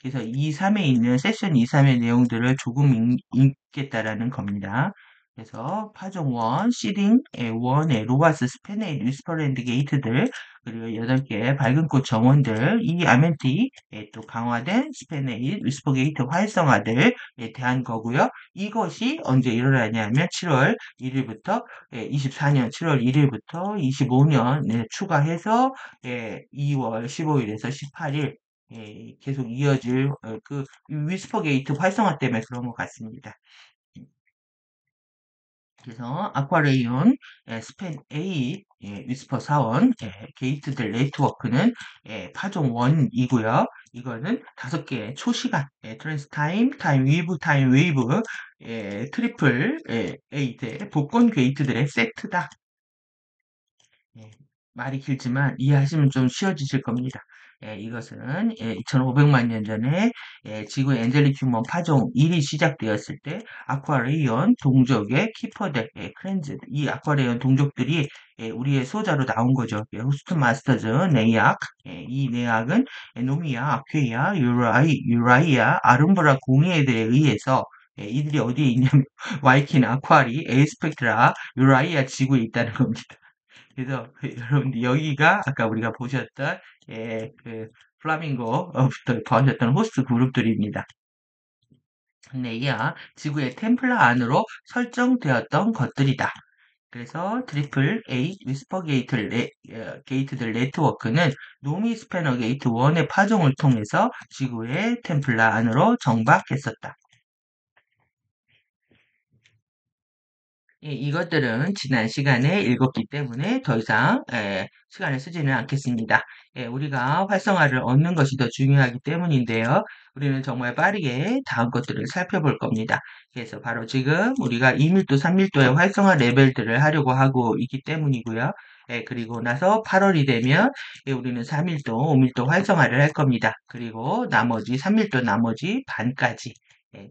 그래서 2, 3에 있는 세션 2, 3의 내용들을 조금 읽겠다라는 겁니다. 그래서 파종 1, 시딩 1의 로바스, 스페네이, 위스퍼랜드 게이트들 그리고 8개의 밝은 꽃 정원들, 이 아멘티, 또 강화된 스페네이, 위스퍼 게이트 활성화들에 대한 거고요. 이것이 언제 일어나냐면 7월 1일부터 24년 7월 1일부터 25년 추가해서 2월 15일에서 18일 계속 이어질 그 위스퍼 게이트 활성화 때문에 그런 것 같습니다. 그래서 아쿠아레이온, 스펜 A, 위스퍼 사원, 게이트들 네트워크는 파종 1이고요. 이거는 5개의 초시간, 트랜스 타임, 타임 위브, 타임 웨이브, 트리플 에이트, 복권 게이트들의 세트다. 예, 말이 길지만 이해하시면 좀 쉬워지실 겁니다. 이것은 2500만 년 전에 지구의 엔젤릭 휴먼 파종 1이 시작되었을 때 아쿠아레이온 동족의 키퍼들, 크렌즈, 이 아쿠아레이온 동족들이 우리의 소자로 나온 거죠. 호스트 마스터즈, 네이악, 이 네이악은 노미아, 아퀘이아, 유라이아, 아름브라 공예들에 의해서 이들이 어디에 있냐면 와이킨, 아쿠아리, 에이스펙트라, 유라이아 지구에 있다는 겁니다. 그래서 여러분들 여기가 아까 우리가 보셨던 그 플라밍고부터 보셨던 호스트 그룹들입니다. 네이아 지구의 템플러 안으로 설정되었던 것들이다. 그래서 트리플 A 위스퍼 게이트들 네트워크는 노미 스패너 게이트 1의 파종을 통해서 지구의 템플러 안으로 정박했었다. 이것들은 지난 시간에 읽었기 때문에 더 이상 시간을 쓰지는 않겠습니다. 우리가 활성화를 얻는 것이 더 중요하기 때문인데요. 우리는 정말 빠르게 다음 것들을 살펴볼 겁니다. 그래서 바로 지금 우리가 2밀도, 3밀도의 활성화 레벨들을 하려고 하고 있기 때문이고요. 그리고 나서 8월이 되면 우리는 4밀도, 5밀도 활성화를 할 겁니다. 그리고 나머지 3밀도 나머지 반까지.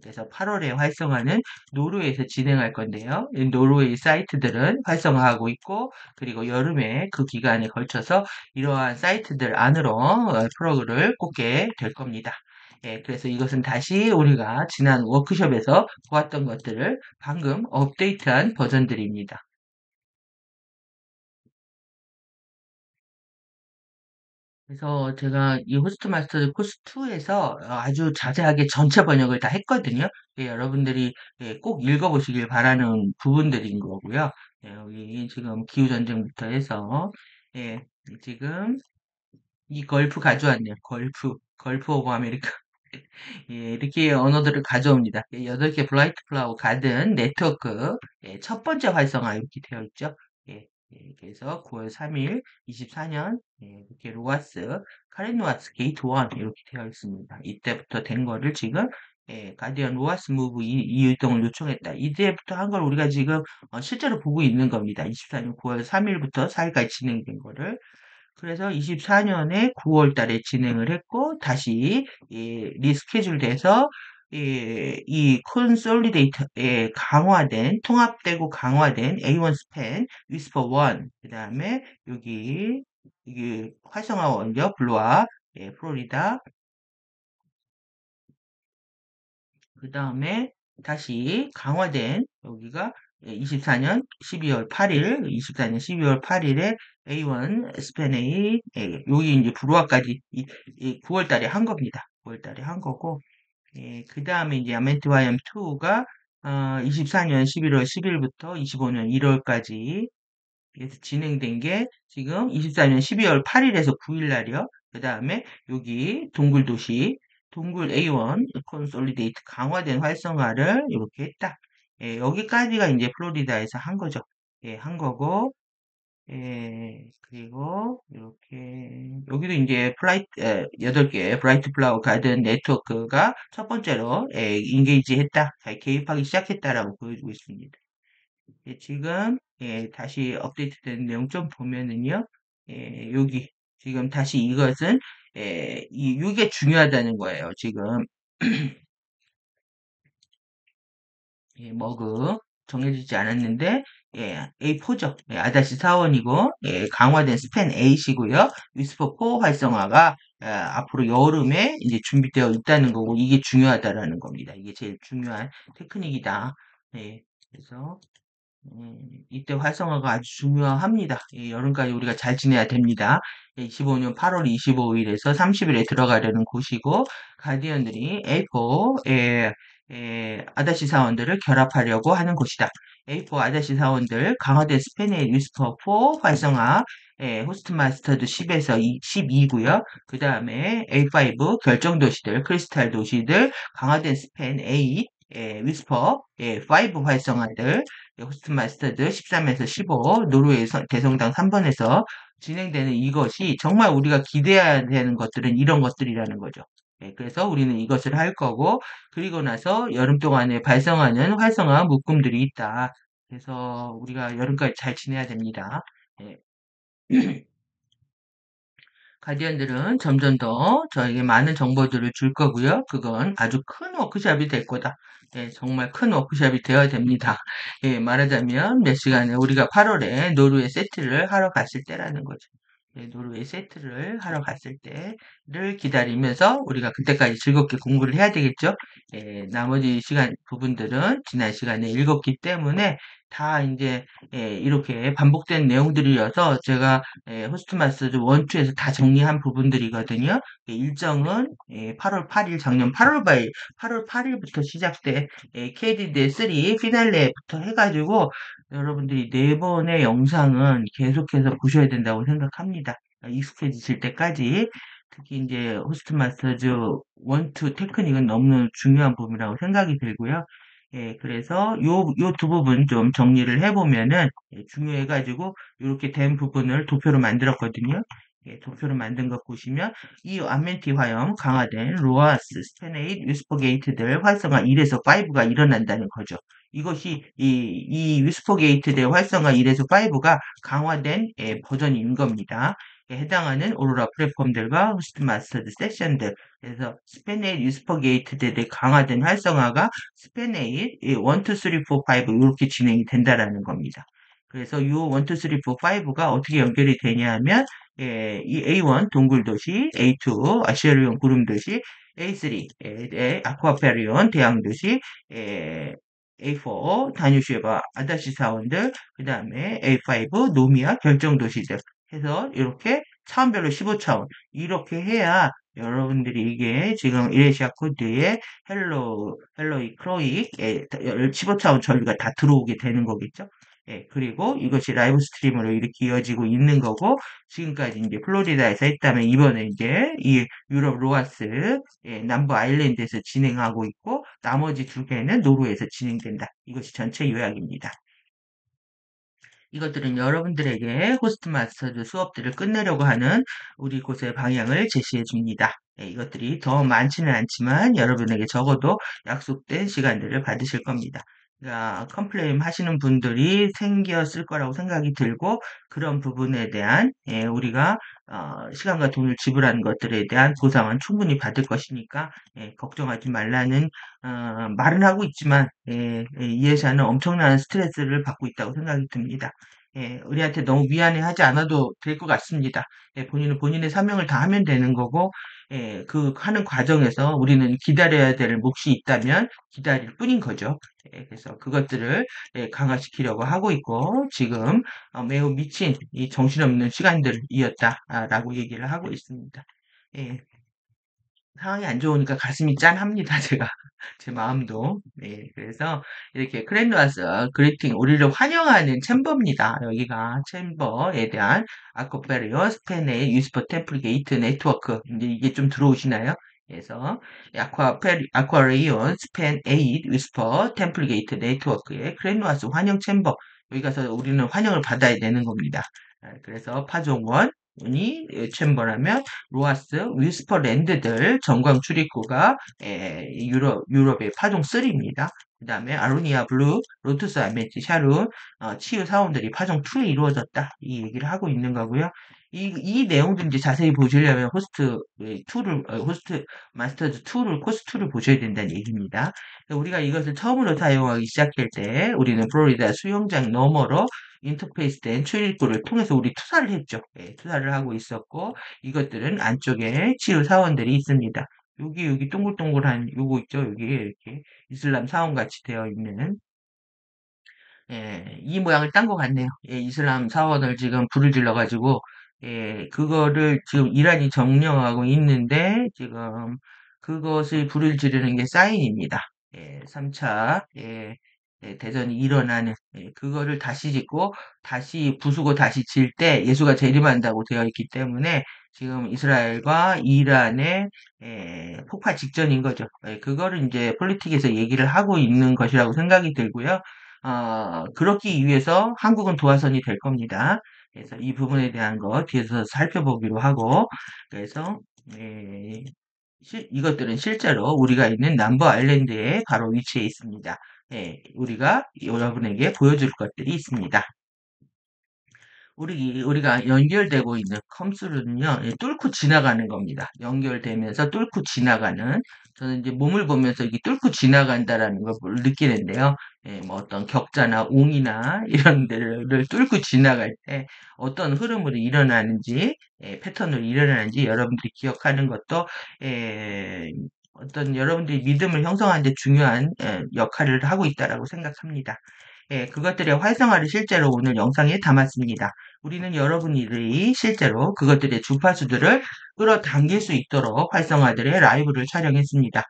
그래서 8월의 활성화는 노르웨이에서 진행할 건데요. 이 노르웨이 사이트들은 활성화하고 있고, 그리고 여름에 그 기간에 걸쳐서 이러한 사이트들 안으로 프로그램을 꽂게 될 겁니다. 그래서 이것은 다시 우리가 지난 워크숍에서 보았던 것들을 방금 업데이트한 버전들입니다. 그래서 제가 이 호스트 마스터 코스 2에서 아주 자세하게 전체 번역을 다 했거든요. 여러분들이 꼭 읽어보시길 바라는 부분들인 거고요. 여기 지금 기후전쟁부터 해서 예, 지금 이 걸프 가져왔네요. 걸프 오브 아메리카. 이렇게 언어들을 가져옵니다. 8개 블라이트 플라워 가든 네트워크 첫 번째 활성화 이렇게 되어 있죠. 예, 그래서 9월 3일 24년 이렇게 로와스, 카렌 로와스 게이트 1 이렇게 되어 있습니다. 이때부터 된 거를 지금 가디언 로하스 무브 이 이동을 요청했다. 이때부터 한 걸 우리가 지금 실제로 보고 있는 겁니다. 24년 9월 3일부터 4일까지 진행된 거를. 그래서 24년에 9월 달에 진행을 했고, 다시, 리스케줄 돼서, 이 콘솔리데이터, 통합되고 강화된 A1 스팬, 위스퍼 1, 그 다음에 여기, 이게 활성화 원격, 블루아, 플로리다, 그 다음에 다시 강화된 여기가 24년 12월 8일, 24년 12월 8일에 A1 스팬 A, 여기 이제 불호화까지 9월 달에 한 겁니다. 9월 달에 한 거고, 그 다음에 이제 아멘트 YM2가 24년 11월 10일부터 25년 1월까지 그래서 진행된 게 지금 24년 12월 8일에서 9일 날이요. 그 다음에 여기 동굴 A1 콘솔리데이트 강화된 활성화를 이렇게 했다. 여기까지가 이제 플로리다에서 한 거죠. 한 거고, 그리고 이렇게 여기도 이제 8개 브라이트 플라워 가든 네트워크가 첫 번째로 인게이지 했다. 개입하기 시작했다라고 보여주고 있습니다. 지금 다시 업데이트된 내용 좀 보면은요. 여기 지금 다시 이것은 이게 중요하다는 거예요. 지금 머그 정해지지 않았는데 A4죠. 아다시 사원이고 강화된 스팬 A시고요. 위스퍼 4 활성화가 앞으로 여름에 이제 준비되어 있다는 거고 이게 중요하다라는 겁니다. 이게 제일 중요한 테크닉이다. 그래서 이때 활성화가 아주 중요합니다. 여름까지 우리가 잘 지내야 됩니다. 25년 8월 25일에서 30일에 들어가려는 곳이고, 가디언들이 A4, 아다시 사원들을 결합하려고 하는 곳이다. A4 아다시 사원들, 강화된 스페인 위스퍼 4 활성화, 호스트 마스터드 10에서 12고요. 그 다음에 A5 결정 도시들, 크리스탈 도시들, 강화된 스팬 A, 위스퍼, 5 활성화들, 호스트 마스터드 13에서 15, 노르웨이 대성당 3번에서 진행되는 이것이 정말 우리가 기대해야 되는 것들은 이런 것들이라는 거죠. 그래서 우리는 이것을 할 거고, 그리고 나서 여름 동안에 발생하는 활성화 묶음들이 있다. 그래서 우리가 여름까지 잘 지내야 됩니다. 예. 가디언들은 점점 더 저에게 많은 정보들을 줄 거고요. 그건 아주 큰 워크샵이 될 거다. 정말 큰 워크샵이 되어야 됩니다. 말하자면 몇 시간에 우리가 8월에 노르웨이 세트를 하러 갔을 때라는 거죠. 노르웨이 세트를 하러 갔을 때를 기다리면서 우리가 그때까지 즐겁게 공부를 해야 되겠죠. 나머지 부분들은 지난 시간에 읽었기 때문에 다 이제 이렇게 반복된 내용들이어서 제가 호스트 마스터즈 1, 2에서 다 정리한 부분들이거든요. 일정은 8월 8일, 작년 8월 8일부터 시작돼 KDD 3 피날레부터 해가지고 여러분들이 4번의 영상은 계속해서 보셔야 된다고 생각합니다. 익숙해지실 때까지. 특히 이제 호스트 마스터즈 1, 2 테크닉은 너무 중요한 부분이라고 생각이 들고요. 그래서 요 두 부분 좀 정리를 해보면은 중요해가지고 이렇게 된 부분을 도표로 만들었거든요. 도표로 만든 것 보시면 이 암멘티 화염 강화된 로아스, 스테네이트, 위스퍼 게이트들 활성화 1에서 5가 일어난다는 거죠. 이것이 이 위스퍼 게이트들 활성화 1에서 5가 강화된 버전인 겁니다. 해당하는 오로라 플랫폼들과 호스트 마스터드 세션들 그래서 스페네일 위스퍼 게이트들의 강화된 활성화가 스페네일 1, 2, 3, 4, 5 이렇게 진행이 된다라는 겁니다. 그래서 이 1, 2, 3, 4, 5가 어떻게 연결이 되냐 하면 이 A1 동굴도시, A2 아시아리온 구름도시, A3 아쿠아페리온 대양도시, A4 다뉴슈바 아다시 사원들, 그 다음에 A5 노미아 결정도시들 해서 이렇게 차원별로 15차원 이렇게 해야 여러분들이 이게 지금 이레시아 코드에 헬로이, 크로익 15차원 전류가 다 들어오게 되는 거겠죠. 그리고 이것이 라이브 스트리머로 이렇게 이어지고 있는 거고, 지금까지 이제 플로리다에서 했다면 이번에 이제 이 유럽 로아스, 남부 아일랜드에서 진행하고 있고, 나머지 2개는 노르웨이에서 진행된다. 이것이 전체 요약입니다. 이것들은 여러분들에게 호스트 마스터즈 수업들을 끝내려고 하는 우리 곳의 방향을 제시해 줍니다. 이것들이 더 많지는 않지만 여러분에게 적어도 약속된 시간들을 받으실 겁니다. 그러니까 컴플레인 하시는 분들이 생겼을 거라고 생각이 들고 그런 부분에 대한 우리가 시간과 돈을 지불하는 것들에 대한 보상은 충분히 받을 것이니까 걱정하지 말라는 말은 하고 있지만 이 회사는 엄청난 스트레스를 받고 있다고 생각이 듭니다. 우리한테 너무 미안해하지 않아도 될 것 같습니다. 본인은 본인의 사명을 다 하면 되는 거고 그 하는 과정에서 우리는 기다려야 될 몫이 있다면 기다릴 뿐인 거죠. 그래서 그것들을 강화시키려고 하고 있고 지금 매우 미친 이 정신없는 시간들이었다라고 얘기를 하고 있습니다. 예, 상황이 안 좋으니까 가슴이 짠합니다, 제가. 제 마음도. 네, 그래서 이렇게 크랜드와스 그리팅, 우리를 환영하는 챔버입니다. 여기가 챔버에 대한 아코페리오, 스페네, 유스퍼 템플 게이트 네트워크. 이제 이게 좀 들어오시나요? 그래서 아쿠아레이온, 스펜, 에잇, 위스퍼, 템플 게이트 네트워크의 크랜드와스 환영 챔버. 여기 가서 우리는 환영을 받아야 되는 겁니다. 그래서 파종원, 이 챔버라면 로아스, 위스퍼 랜드들 전광 출입구가 유럽의 파종 3입니다. 그 다음에 아로니아 블루, 로투스 아메티, 샤룬, 치유 사원들이 파종 2에 이루어졌다. 이 얘기를 하고 있는 거고요. 이 내용들 이제 자세히 보시려면 호스트 마스터즈 2를, 코스 2를 보셔야 된다는 얘기입니다. 우리가 이것을 처음으로 사용하기 시작할 때 우리는 플로리다 수영장 너머로 인터페이스된 출입구를 통해서 우리 투사를 했죠. 투사를 하고 있었고 이것들은 안쪽에 치유 사원들이 있습니다. 여기 동글동글한 요거 있죠. 여기 이렇게 이슬람 사원 같이 되어 있는 이 모양을 딴 것 같네요. 이슬람 사원을 지금 불을 질러가지고 그거를 지금 이란이 점령하고 있는데 지금 그것을 불을 지르는 게 사인입니다. 3차 대전이 일어나는 그거를 다시 짓고 다시 부수고 다시 질 때 예수가 재림한다고 되어 있기 때문에 지금 이스라엘과 이란의 폭파 직전인 거죠. 그거를 이제 폴리틱에서 얘기를 하고 있는 것이라고 생각이 들고요. 그렇기 위해서 한국은 도화선이 될 겁니다. 그래서 이 부분에 대한 거 뒤에서 살펴보기로 하고 그래서 예, 이것들은 실제로 우리가 있는 남부 아일랜드에 바로 위치해 있습니다. 우리가 여러분에게 보여줄 것들이 있습니다. 우리가 연결되고 있는 컴스는요, 뚫고 지나가는 겁니다. 연결되면서 뚫고 지나가는, 저는 이제 몸을 보면서 이게 뚫고 지나간다라는 걸 느끼는데요. 뭐 어떤 격자나 옹이나 이런 데를 뚫고 지나갈 때 어떤 흐름으로 일어나는지, 패턴으로 일어나는지 여러분들이 기억하는 것도, 어떤 여러분들이 믿음을 형성하는 데 중요한 역할을 하고 있다라고 생각합니다. 그것들의 활성화를 실제로 오늘 영상에 담았습니다. 우리는 여러분들이 실제로 그것들의 주파수들을 끌어당길 수 있도록 활성화들의 라이브를 촬영했습니다.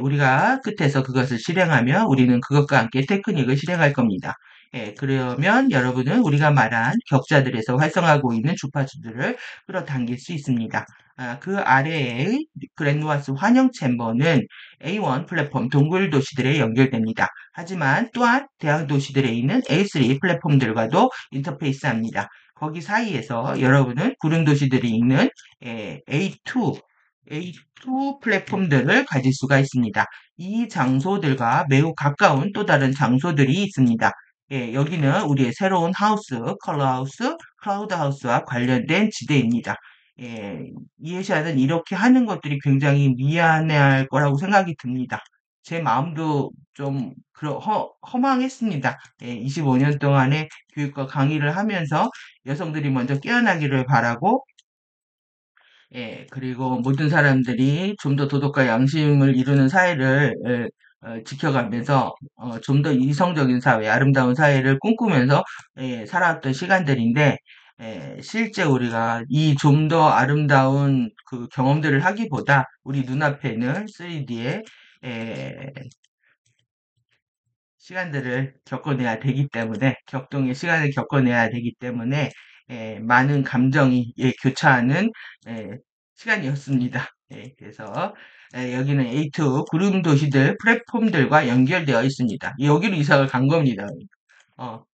우리가 끝에서 그것을 실행하며 우리는 그것과 함께 테크닉을 실행할 겁니다. 그러면 여러분은 우리가 말한 격자들에서 활성화하고 있는 주파수들을 끌어당길 수 있습니다. 그 아래의 그랜누아스 환영 챔버는 A1 플랫폼 동굴 도시들에 연결됩니다. 하지만 또한 대학 도시들에 있는 A3 플랫폼들과도 인터페이스합니다. 거기 사이에서 여러분은 구름 도시들이 있는 A2 플랫폼들을 가질 수가 있습니다. 이 장소들과 매우 가까운 또 다른 장소들이 있습니다. 여기는 우리의 새로운 하우스, 컬러하우스, 클라우드하우스와 관련된 지대입니다. 이해시아는 이렇게 하는 것들이 굉장히 미안해할 거라고 생각이 듭니다. 제 마음도 좀 허망했습니다. 25년 동안의 교육과 강의를 하면서 여성들이 먼저 깨어나기를 바라고 그리고 모든 사람들이 좀 더 도덕과 양심을 이루는 사회를 지켜가면서 좀 더 이성적인 사회, 아름다운 사회를 꿈꾸면서 살아왔던 시간들인데 실제 우리가 이 좀 더 아름다운 그 경험들을 하기보다 우리 눈앞에는 3D의 시간들을 겪어내야 되기 때문에 격동의 시간을 겪어내야 되기 때문에 많은 감정이 교차하는 시간이었습니다. 그래서 여기는 A2 구름 도시들 플랫폼들과 연결되어 있습니다. 여기로 이사를 간 겁니다.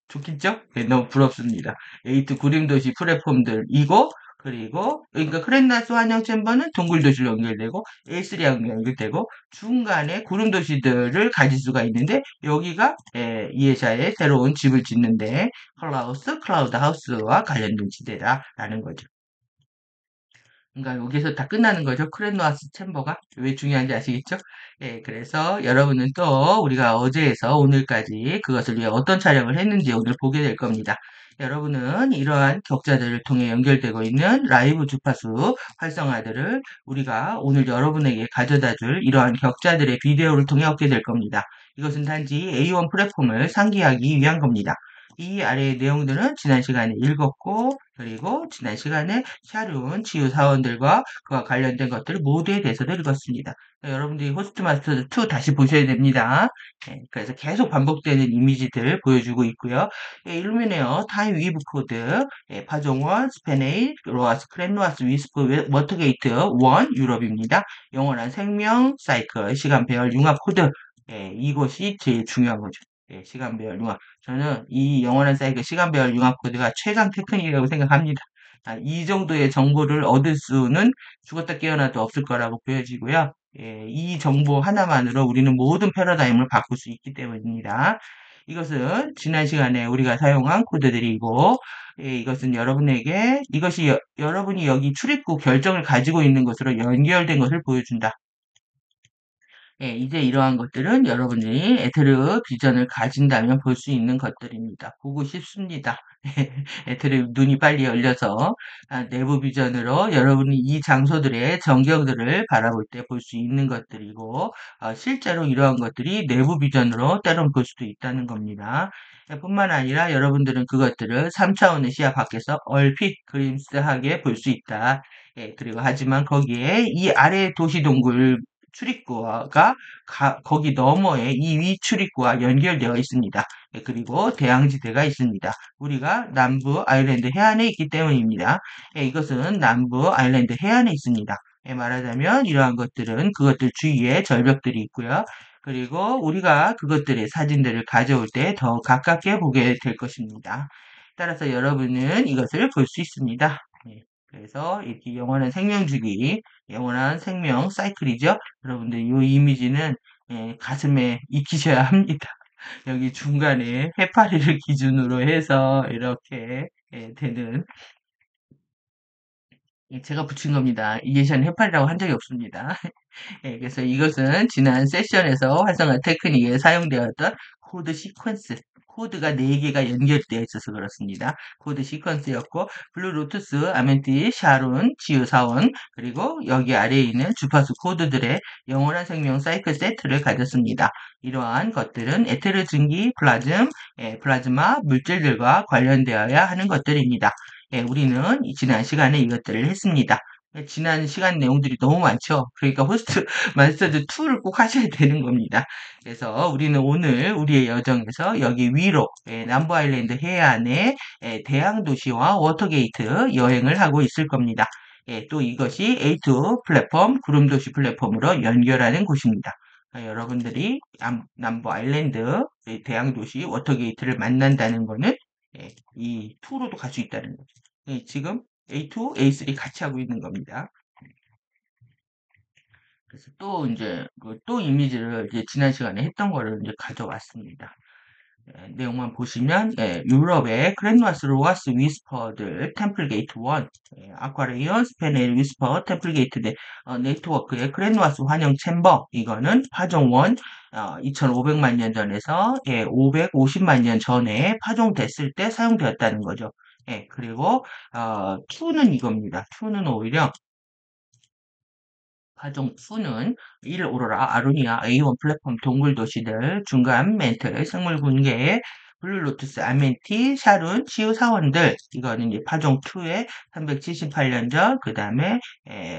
좋겠죠? 너무 부럽습니다. A2 구름 도시 플랫폼들이고 그리고 그러니까 크레나스 환영 챔버는 동굴 도시로 연결되고 A3하고 연결되고 중간에 구름 도시들을 가질 수가 있는데 여기가 이에샤의 새로운 집을 짓는데 클라우드 하우스와 관련된 지대다라는 거죠. 그러니까 여기서 다 끝나는 거죠. 크레노아스 챔버가 왜 중요한지 아시겠죠? 예, 그래서 여러분은 또 우리가 어제에서 오늘까지 그것을 위해 어떤 촬영을 했는지 오늘 보게 될 겁니다. 여러분은 이러한 격자들을 통해 연결되고 있는 라이브 주파수 활성화들을 우리가 오늘 여러분에게 가져다 줄 이러한 격자들의 비디오를 통해 얻게 될 겁니다. 이것은 단지 A1 플랫폼을 상기하기 위한 겁니다. 이 아래의 내용들은 지난 시간에 읽었고, 그리고 지난 시간에 샤룬 치유 사원들과 그와 관련된 것들 모두에 대해서도 읽었습니다. 여러분들이 호스트 마스터 2 다시 보셔야 됩니다. 그래서 계속 반복되는 이미지들 보여주고 있고요. 일루미네어 타임 위브 코드, 파종원, 스페네이, 로아스, 크랜로아스, 위스프, 워터게이트 1 유럽입니다. 영원한 생명, 사이클, 시간 배열, 융합 코드. 이것이 제일 중요한 거죠. 시간 배열 융합. 저는 이 영원한 사이클 시간 배열 융합 코드가 최강 테크닉이라고 생각합니다. 이 정도의 정보를 얻을 수는 죽었다 깨어나도 없을 거라고 보여지고요. 이 정보 하나만으로 우리는 모든 패러다임을 바꿀 수 있기 때문입니다. 이것은 지난 시간에 우리가 사용한 코드들이고, 이것은 여러분에게 이것이 여러분이 여기 출입구 결정을 가지고 있는 것으로 연결된 것을 보여준다. 이제 이러한 것들은 여러분들이 에테르 비전을 가진다면 볼 수 있는 것들입니다. 보고 싶습니다. 에테르 눈이 빨리 열려서 내부 비전으로 여러분이 이 장소들의 전경들을 바라볼 때 볼 수 있는 것들이고 실제로 이러한 것들이 내부 비전으로 때론 볼 수도 있다는 겁니다. 뿐만 아니라 여러분들은 그것들을 3차원의 시야 밖에서 얼핏 그림스하게 볼 수 있다. 그리고 하지만 거기에 이 아래 도시동굴 출입구가 거기 너머에 이 위 출입구와 연결되어 있습니다. 그리고 대양지대가 있습니다. 우리가 남부 아일랜드 해안에 있기 때문입니다. 이것은 남부 아일랜드 해안에 있습니다. 말하자면 이러한 것들은 그것들 주위에 절벽들이 있고요. 그리고 우리가 그것들의 사진들을 가져올 때 더 가깝게 보게 될 것입니다. 따라서 여러분은 이것을 볼 수 있습니다. 그래서 이렇게 영원한 생명주기, 영원한 생명 사이클이죠. 여러분들 이 이미지는 가슴에 익히셔야 합니다. 여기 중간에 해파리를 기준으로 해서 이렇게 되는 제가 붙인 겁니다. 이해션 해파리라고 한 적이 없습니다. 그래서 이것은 지난 세션에서 활성화 테크닉에 사용되었던 코드 시퀀스, 코드가 4개가 연결되어 있어서 그렇습니다. 코드 시퀀스였고, 블루 로투스, 아멘티, 샤론, 지유사원, 그리고 여기 아래에 있는 주파수 코드들의 영원한 생명 사이클 세트를 가졌습니다. 이러한 것들은 에테르 증기, 플라즈마, 물질들과 관련되어야 하는 것들입니다. 우리는 지난 시간에 이것들을 했습니다. 지난 시간 내용들이 너무 많죠. 그러니까 호스트 마스터즈 2를 꼭 하셔야 되는 겁니다. 그래서 우리는 오늘 우리의 여정에서 여기 위로 남부 아일랜드 해안의 대양 도시와 워터게이트 여행을 하고 있을 겁니다. 또 이것이 A2 플랫폼, 구름 도시 플랫폼으로 연결하는 곳입니다. 여러분들이 남부 아일랜드 대양 도시 워터게이트를 만난다는 거는 이 2로도 갈 수 있다는 거죠. 지금 A2, A3 같이 하고 있는 겁니다. 그래서 또 이제 또 이미지를 이제 지난 시간에 했던 거를 이제 가져왔습니다. 내용만 보시면 유럽의 크랜와스, 로아스, 위스퍼들, 템플게이트 1, 아쿠아레이언, 스페넬, 위스퍼, 템플게이트 네트워크의 크랜와스 환영 챔버 이거는 파종 1 2500만 년 전에서 550만 년 전에 파종됐을 때 사용되었다는 거죠. 그리고 2는 이겁니다. 2는 오히려 파종 2는 1 오로라, 아로니아, A1 플랫폼 동굴 도시들, 중간 멘틀, 생물 군계, 블루로투스, 아멘티, 샤룬, 치유 사원들 이거는 이제 파종 2의 378년 전, 그 다음에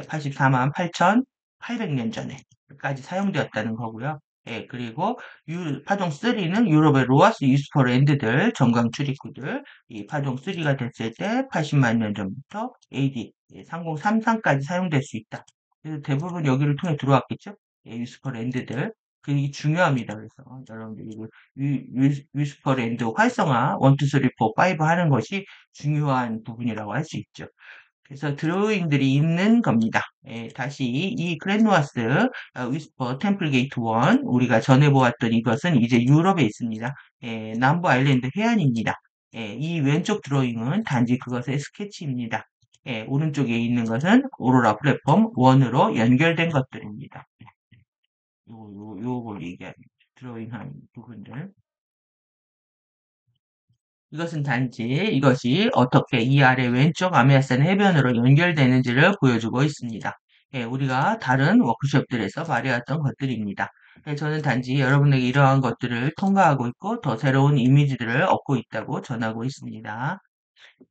84만 8,800년 전에까지 사용되었다는 거고요. 그리고 파종 3는 유럽의 로아스 유스퍼랜드들, 정강 출입구들, 이 파종 3가 됐을 때 80만 년 전부터 AD 3033까지 사용될 수 있다. 그래서 대부분 여기를 통해 들어왔겠죠? 위스퍼랜드들. 그게 중요합니다. 그래서 여러분들 이거 위스퍼랜드 활성화 1, 2, 3, 4, 5 하는 것이 중요한 부분이라고 할 수 있죠. 그래서 드로잉들이 있는 겁니다. 예, 다시 이 그랜누아스 위스퍼 템플 게이트 1 우리가 전에 보았던 이것은 이제 유럽에 있습니다. 예, 남부 아일랜드 해안입니다. 예, 이 왼쪽 드로잉은 단지 그것의 스케치입니다. 예, 오른쪽에 있는 것은 오로라 플랫폼 1으로 연결된 것들입니다. 요걸 얘기하는 드로잉한 부분들. 이것은 단지 이것이 어떻게 이 아래 왼쪽 아메아산 해변으로 연결되는지를 보여주고 있습니다. 예, 우리가 다른 워크숍들에서 말해왔던 것들입니다. 예, 저는 단지 여러분에게 이러한 것들을 통과하고 있고 더 새로운 이미지들을 얻고 있다고 전하고 있습니다.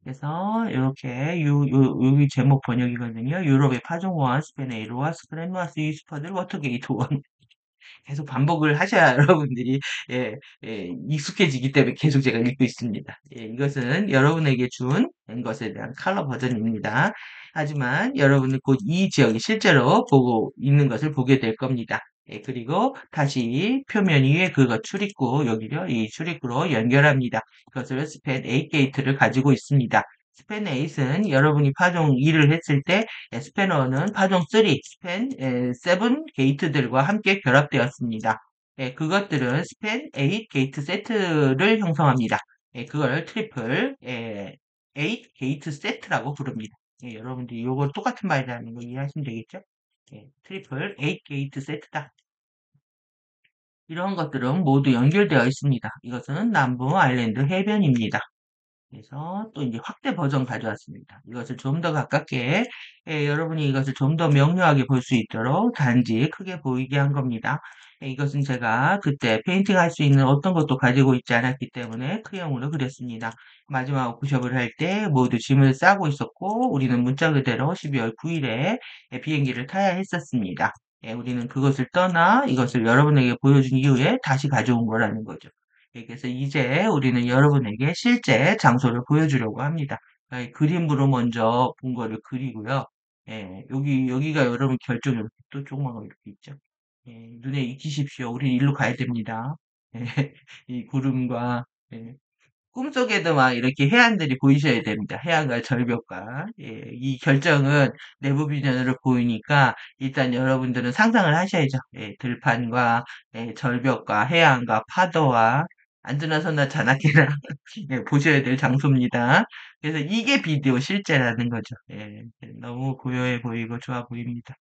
그래서 이렇게 여기 제목 번역이거든요. 유럽의 파종원, 스페인의 로아스, 그랜마스, 이스퍼들, 워터게이트 원. 계속 반복을 하셔야 여러분들이 예, 익숙해지기 때문에 계속 제가 읽고 있습니다. 예, 이것은 여러분에게 준 것에 대한 컬러 버전입니다. 하지만 여러분은 곧 이 지역이 실제로 보고 있는 것을 보게 될 겁니다. 예, 그리고 다시 표면 위에 그거 출입구 여기요 이 출입구로 연결합니다. 그것을 스팬 8 게이트를 가지고 있습니다. 스팬 8은 여러분이 파종 2를 했을 때 스패너는 파종 3, 스팬 7 게이트들과 함께 결합되었습니다. 예, 그것들은 스팬 8 게이트 세트를 형성합니다. 예, 그걸 트리플 8 게이트 세트라고 부릅니다. 예, 여러분들이 이거 똑같은 말이라는 거 이해하시면 되겠죠? 예, 트리플 8 게이트 세트다. 이런 것들은 모두 연결되어 있습니다. 이것은 남부 아일랜드 해변입니다. 그래서 또 이제 확대 버전 가져왔습니다. 이것을 좀 더 가깝게 여러분이 이것을 좀 더 명료하게 볼 수 있도록 단지 크게 보이게 한 겁니다. 이것은 제가 그때 페인팅 할 수 있는 어떤 것도 가지고 있지 않았기 때문에 크레용으로 그렸습니다. 마지막 워크숍을 할 때 모두 짐을 싸고 있었고 우리는 문자 그대로 12월 9일에 비행기를 타야 했었습니다. 우리는 그것을 떠나 이것을 여러분에게 보여준 이후에 다시 가져온 거라는 거죠. 그래서 이제 우리는 여러분에게 실제 장소를 보여주려고 합니다. 그림으로 먼저 본 거를 그리고요. 예, 여기가 여러분 결정이 이렇게 또 조그만 거 이렇게 있죠. 예, 눈에 익히십시오. 우리 일로 가야 됩니다. 예, 이 구름과 예, 꿈속에도 막 이렇게 해안들이 보이셔야 됩니다. 해안과 절벽과. 예, 이 결정은 내부 비전으로 보이니까 일단 여러분들은 상상을 하셔야죠. 예, 들판과 절벽과 해안과 파도와 안드나 선나 자나깨나 예, 보셔야 될 장소입니다. 그래서 이게 비디오 실제라는 거죠. 예, 너무 고요해 보이고 좋아 보입니다.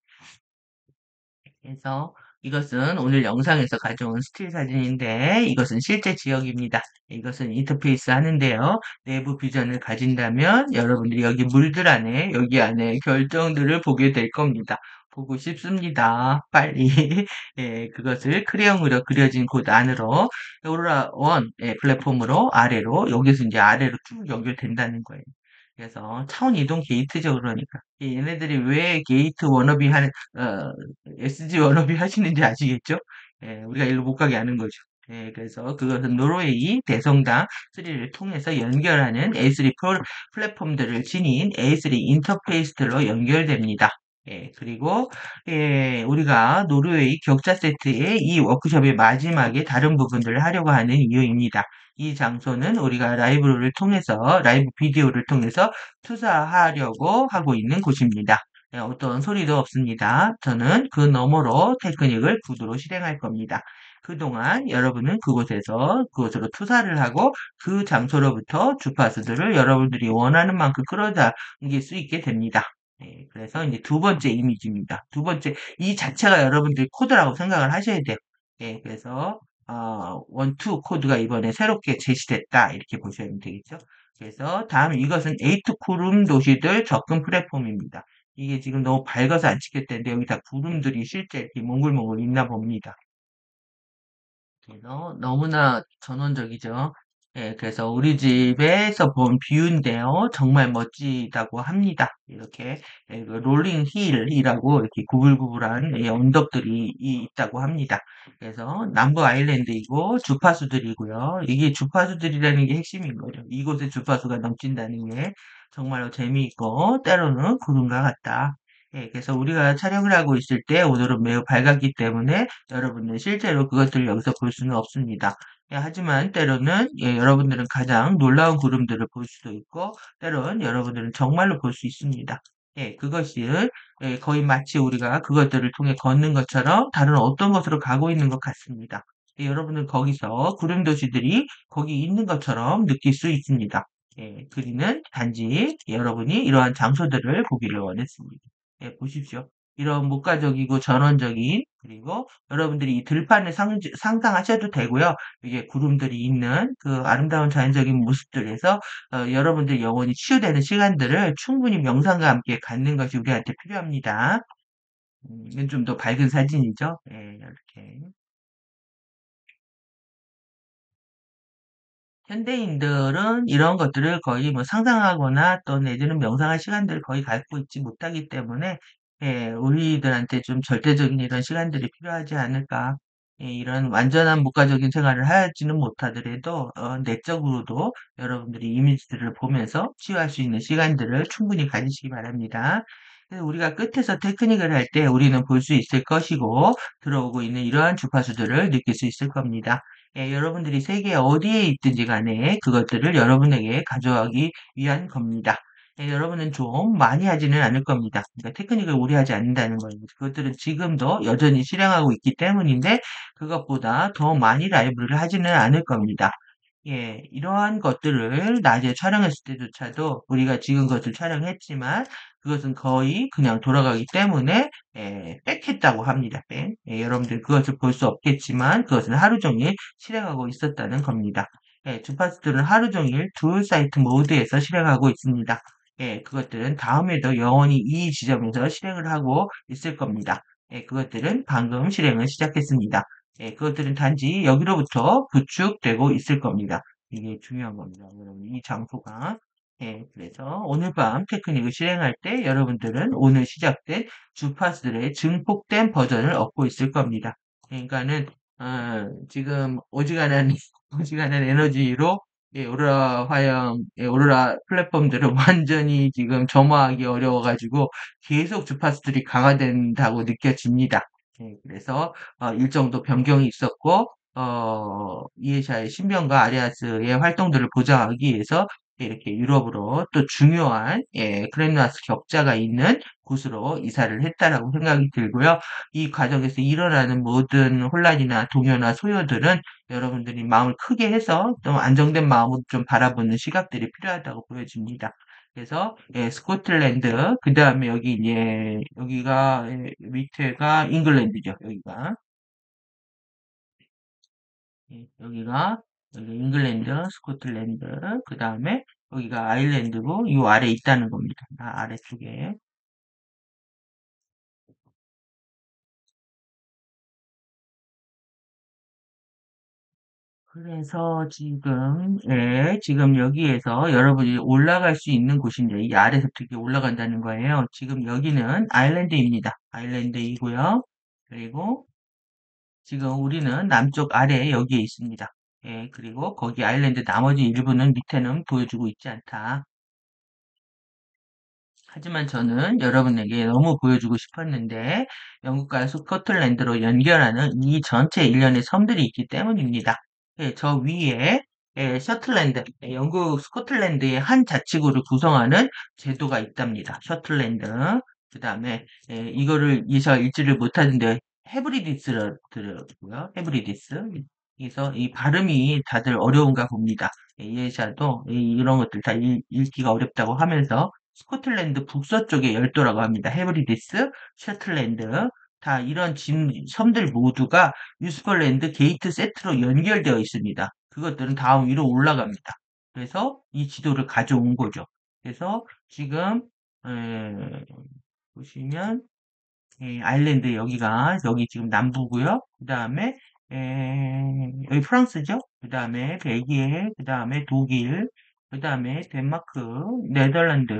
그래서 이것은 오늘 영상에서 가져온 스틸 사진인데 이것은 실제 지역입니다. 이것은 인터페이스 하는데요. 내부 비전을 가진다면 여러분들이 여기 물들 안에 여기 안에 결정들을 보게 될 겁니다. 보고 싶습니다. 빨리 그것을 크레용으로 그려진 곳 안으로 오로라 원 플랫폼으로 아래로 여기서 이제 아래로 쭉 연결된다는 거예요. 그래서 차원 이동 게이트죠, 그러니까. 얘네들이 왜 게이트 워너비 하는, SG 워너비 하시는지 아시겠죠? 예, 우리가 일로 못 가게 하는 거죠. 예, 그래서 그것은 노르웨이 대성당 3를 통해서 연결하는 A3 플랫폼들을 지닌 A3 인터페이스들로 연결됩니다. 예, 그리고, 우리가 노르웨이 격자 세트의 이 워크숍의 마지막에 다른 부분들을 하려고 하는 이유입니다. 이 장소는 우리가 라이브를 통해서, 라이브 비디오를 통해서 투자하려고 하고 있는 곳입니다. 어떤 소리도 없습니다. 저는 그 너머로 테크닉을 구두로 실행할 겁니다. 그동안 여러분은 그곳으로 투자를 하고 그 장소로부터 주파수들을 여러분들이 원하는 만큼 끌어당길 수 있게 됩니다. 그래서 이제 두 번째 이미지입니다. 두 번째, 이 자체가 여러분들이 코드라고 생각을 하셔야 돼요. 그래서 원투 코드가 이번에 새롭게 제시됐다 이렇게 보시면 되겠죠. 그래서 다음 이것은 에이트 구름 도시들 접근 플랫폼입니다. 이게 지금 너무 밝아서 안 찍혔는데 여기 다 구름들이 실제 이렇게 몽글몽글 있나 봅니다. 그래서 너무나 전원적이죠. 예, 그래서 우리 집에서 본 뷰인데요. 정말 멋지다고 합니다. 이렇게 그 롤링 힐이라고 이렇게 구불구불한 언덕들이 있다고 합니다. 그래서 남부 아일랜드이고 주파수들이고요. 이게 주파수들이라는 게 핵심인 거죠. 이곳에 주파수가 넘친다는 게 정말로 재미있고 때로는 구름과 같다. 예, 그래서 우리가 촬영을 하고 있을 때 오늘은 매우 밝았기 때문에 여러분은 실제로 그것들을 여기서 볼 수는 없습니다. 하지만 때로는 여러분들은 가장 놀라운 구름들을 볼 수도 있고 때로는 여러분들은 정말로 볼 수 있습니다. 그것이 거의 마치 우리가 그것들을 통해 걷는 것처럼 다른 어떤 것으로 가고 있는 것 같습니다. 여러분은 거기서 구름 도시들이 거기 있는 것처럼 느낄 수 있습니다. 그리는 단지 여러분이 이러한 장소들을 보기를 원했습니다. 보십시오. 이런 목가적이고 전원적인 그리고 여러분들이 이 들판을 상상하셔도 되고요. 이게 구름들이 있는 그 아름다운 자연적인 모습들에서 여러분들 영혼이 치유되는 시간들을 충분히 명상과 함께 갖는 것이 우리한테 필요합니다. 이건 좀 더 밝은 사진이죠. 이렇게. 현대인들은 이런 것들을 거의 뭐 상상하거나 또 내지는 명상할 시간들을 거의 갖고 있지 못하기 때문에 우리들한테 좀 절대적인 이런 시간들이 필요하지 않을까. 이런 완전한 목가적인 생활을 하지는 못하더라도 내적으로도 여러분들이 이미지들을 보면서 치유할 수 있는 시간들을 충분히 가지시기 바랍니다. 그래서 우리가 끝에서 테크닉을 할 때 우리는 볼 수 있을 것이고 들어오고 있는 이러한 주파수들을 느낄 수 있을 겁니다. 여러분들이 세계 어디에 있든지 간에 그것들을 여러분에게 가져가기 위한 겁니다. 여러분은 좀 많이 하지는 않을 겁니다. 그러니까 테크닉을 오래 하지 않는다는 거예요. 그것들은 지금도 여전히 실행하고 있기 때문인데 그것보다 더 많이 라이브를 하지는 않을 겁니다. 이러한 것들을 낮에 촬영했을 때조차도 우리가 지금 것을 촬영했지만 그것은 거의 그냥 돌아가기 때문에 빽했다고 합니다. 빽. 여러분들 그것을 볼 수 없겠지만 그것은 하루 종일 실행하고 있었다는 겁니다. 주파수들은 하루 종일 둘 사이트 모드에서 실행하고 있습니다. 그것들은 다음에도 영원히 이 지점에서 실행을 하고 있을 겁니다. 그것들은 방금 실행을 시작했습니다. 그것들은 단지 여기로부터 구축되고 있을 겁니다. 이게 중요한 겁니다. 여러분, 이 장소가. 그래서 오늘 밤 테크닉을 실행할 때 여러분들은 오늘 시작된 주파수들의 증폭된 버전을 얻고 있을 겁니다. 그러니까는, 지금 오지간한, 오지간한 에너지로 오로라 화형, 오로라 플랫폼들을 완전히 지금 점화하기 어려워가지고 계속 주파수들이 강화된다고 느껴집니다. 그래서 일정도 변경이 있었고 이에샤의 신병과 아리아스의 활동들을 보장하기 위해서 이렇게 유럽으로 또 중요한 크렘나스 격자가 있는 곳으로 이사를 했다라고 생각이 들고요. 이 과정에서 일어나는 모든 혼란이나 동요나 소요들은 여러분들이 마음을 크게 해서 좀 안정된 마음으로 좀 바라보는 시각들이 필요하다고 보여집니다. 그래서 스코틀랜드 그 다음에 여기 여기가 밑에가 잉글랜드죠. 여기가 여기 잉글랜드, 스코틀랜드 그 다음에 여기가 아일랜드고 이 아래 있다는 겁니다. 아래쪽에. 그래서 지금 여기에서 여러분이 올라갈 수 있는 곳인데, 이 아래서 이렇게 올라간다는 거예요. 지금 여기는 아일랜드입니다. 아일랜드이고요. 그리고 지금 우리는 남쪽 아래 여기에 있습니다. 그리고 거기 아일랜드 나머지 일부는 밑에는 보여주고 있지 않다. 하지만 저는 여러분에게 너무 보여주고 싶었는데 영국과 스코틀랜드로 연결하는 이 전체 일련의 섬들이 있기 때문입니다. 저 위에 셔틀랜드, 영국 스코틀랜드의 한 자치구를 구성하는 제도가 있답니다. 셔틀랜드. 그 다음에 이거를 제가 읽지를 못하는데 헤브리디스를 들었고요. 헤브리디스. 그래서 이 발음이 다들 어려운가 봅니다. 예샤도 이런 것들 다 읽기가 어렵다고 하면서 스코틀랜드 북서쪽에 열도라고 합니다. 헤브리디스, 셔틀랜드, 다 이런 섬들 모두가 뉴스폴랜드 게이트 세트로 연결되어 있습니다. 그것들은 다음 위로 올라갑니다. 그래서 이 지도를 가져온 거죠. 그래서 지금 보시면 아일랜드 여기 지금 남부고요. 그 다음에 여기 프랑스죠. 그 다음에 벨기에, 그 다음에 독일, 그 다음에 덴마크, 네덜란드,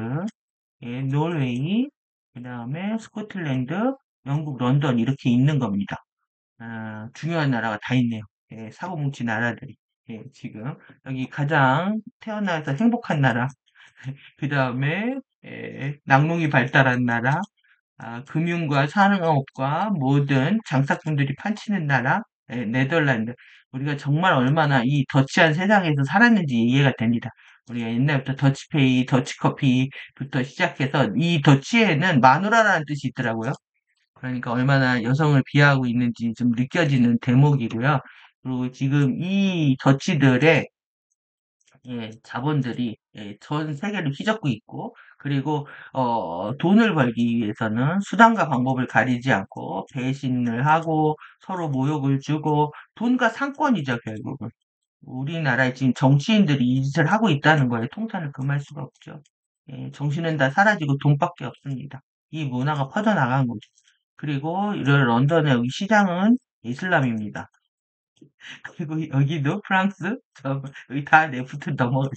노르웨이, 그 다음에 스코틀랜드, 영국, 런던 이렇게 있는 겁니다. 중요한 나라가 다 있네요. 사고 뭉친 나라들이. 지금 여기 가장 태어나서 행복한 나라, 그 다음에 낙농이 발달한 나라, 금융과 산업과 모든 장사꾼들이 판치는 나라, 예, 네덜란드. 우리가 정말 얼마나 이 더치한 세상에서 살았는지 이해가 됩니다. 우리가 옛날부터 더치페이, 더치커피부터 시작해서 이 더치에는 마누라라는 뜻이 있더라고요. 그러니까 얼마나 여성을 비하하고 있는지 좀 느껴지는 대목이고요. 그리고 지금 이 더치들의 예, 자본들이 예, 전 세계를 휘젓고 있고, 그리고 돈을 벌기 위해서는 수단과 방법을 가리지 않고 배신을 하고 서로 모욕을 주고 돈과 상권이죠, 결국은. 우리나라에 지금 정치인들이 이 짓을 하고 있다는 거에 통탄을 금할 수가 없죠. 예, 정신은 다 사라지고 돈밖에 없습니다. 이 문화가 퍼져나간 거죠. 그리고 이런 런던의 여기 시장은 이슬람입니다. 그리고 여기도 프랑스, 여기 다 레프트 넘어가죠.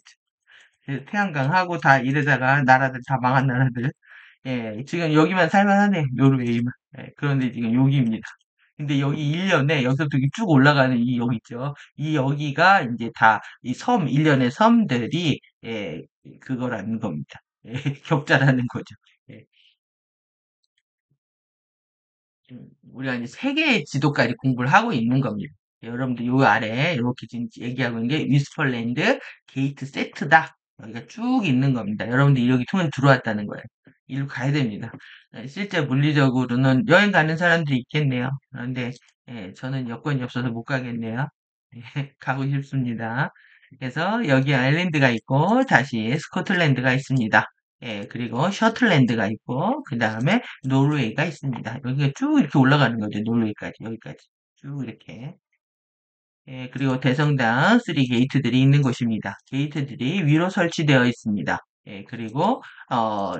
그 태양광하고 다 이러다가 나라들 다 망한 나라들. 예, 지금 여기만 살만하네, 노르웨이만. 예, 그런데 지금 여기입니다. 근데 여기 1년에 여기서부터 이렇게 쭉 올라가는 이 여기 있죠. 이 여기가 이제 다 이 섬, 일련의 섬들이 예, 그거라는 겁니다. 예, 격자라는 거죠. 예, 우리가 이제 세계의 지도까지 공부를 하고 있는 겁니다. 여러분들 요 아래 이렇게 지금 얘기하고 있는 게 위스퍼랜드 게이트 세트다. 여기가 쭉 있는 겁니다. 여러분들 여기 통해 들어왔다는 거예요. 이리로 가야 됩니다. 예, 실제 물리적으로는 여행 가는 사람들이 있겠네요. 그런데 예, 저는 여건이 없어서 못 가겠네요. 예, 가고 싶습니다. 그래서 여기 아일랜드가 있고 다시 스코틀랜드가 있습니다. 예, 그리고 셔틀랜드가 있고 그 다음에 노르웨이가 있습니다. 여기가 쭉 이렇게 올라가는 거죠. 노르웨이까지 여기까지 쭉 이렇게. 예, 그리고 대성당 3 게이트들이 있는 곳입니다. 게이트들이 위로 설치되어 있습니다. 예, 그리고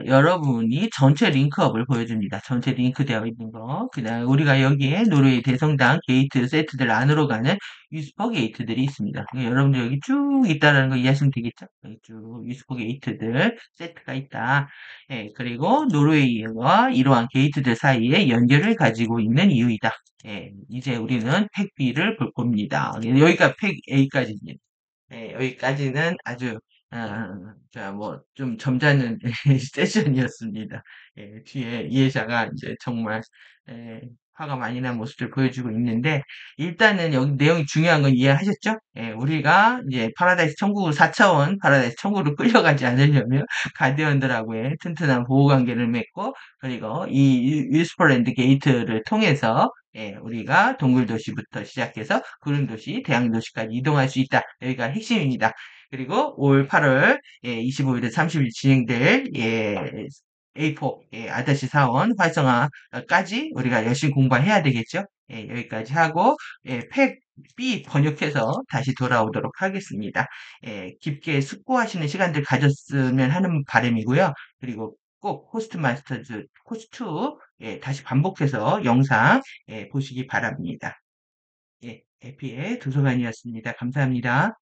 여러분이 전체 링크업을 보여줍니다. 전체 링크되어 있는 거. 그다음 우리가 여기에 노르웨이 대성당 게이트 세트들 안으로 가는 위스퍼 게이트들이 있습니다. 그러니까 여러분들 여기 쭉 있다라는 거 이해하시면 되겠죠? 여기 쭉 위스퍼 게이트들 세트가 있다. 예, 그리고 노르웨이와 이러한 게이트들 사이에 연결을 가지고 있는 이유이다. 예, 이제 우리는 팩 B를 볼 겁니다. 여기가 팩 A까지입니다. 예, 여기까지는 아주 자, 뭐, 좀 점잖은 세션이었습니다. 예, 뒤에 이해자가 이제 정말 예, 화가 많이 난 모습을 보여주고 있는데 일단은 여기 내용이 중요한 건 이해하셨죠? 예, 우리가 이제 파라다이스 천국으로 4차원 파라다이스 천국으로 끌려가지 않으려면 가디언들하고의 튼튼한 보호관계를 맺고 그리고 이 윌스퍼랜드 게이트를 통해서 예, 우리가 동굴도시부터 시작해서 구름도시, 대양도시까지 이동할 수 있다. 여기가 핵심입니다. 그리고 올 8월 25일에 30일 진행될 A4 아다시 사원 활성화까지 우리가 열심히 공부해야 되겠죠. 예, 여기까지 하고 팩 B 번역해서 다시 돌아오도록 하겠습니다. 예, 깊게 숙고하시는 시간들 가졌으면 하는 바람이고요. 그리고 꼭 호스트 마스터즈 코스 2 다시 반복해서 영상 보시기 바랍니다. 예, 에피의 도서관이었습니다. 감사합니다.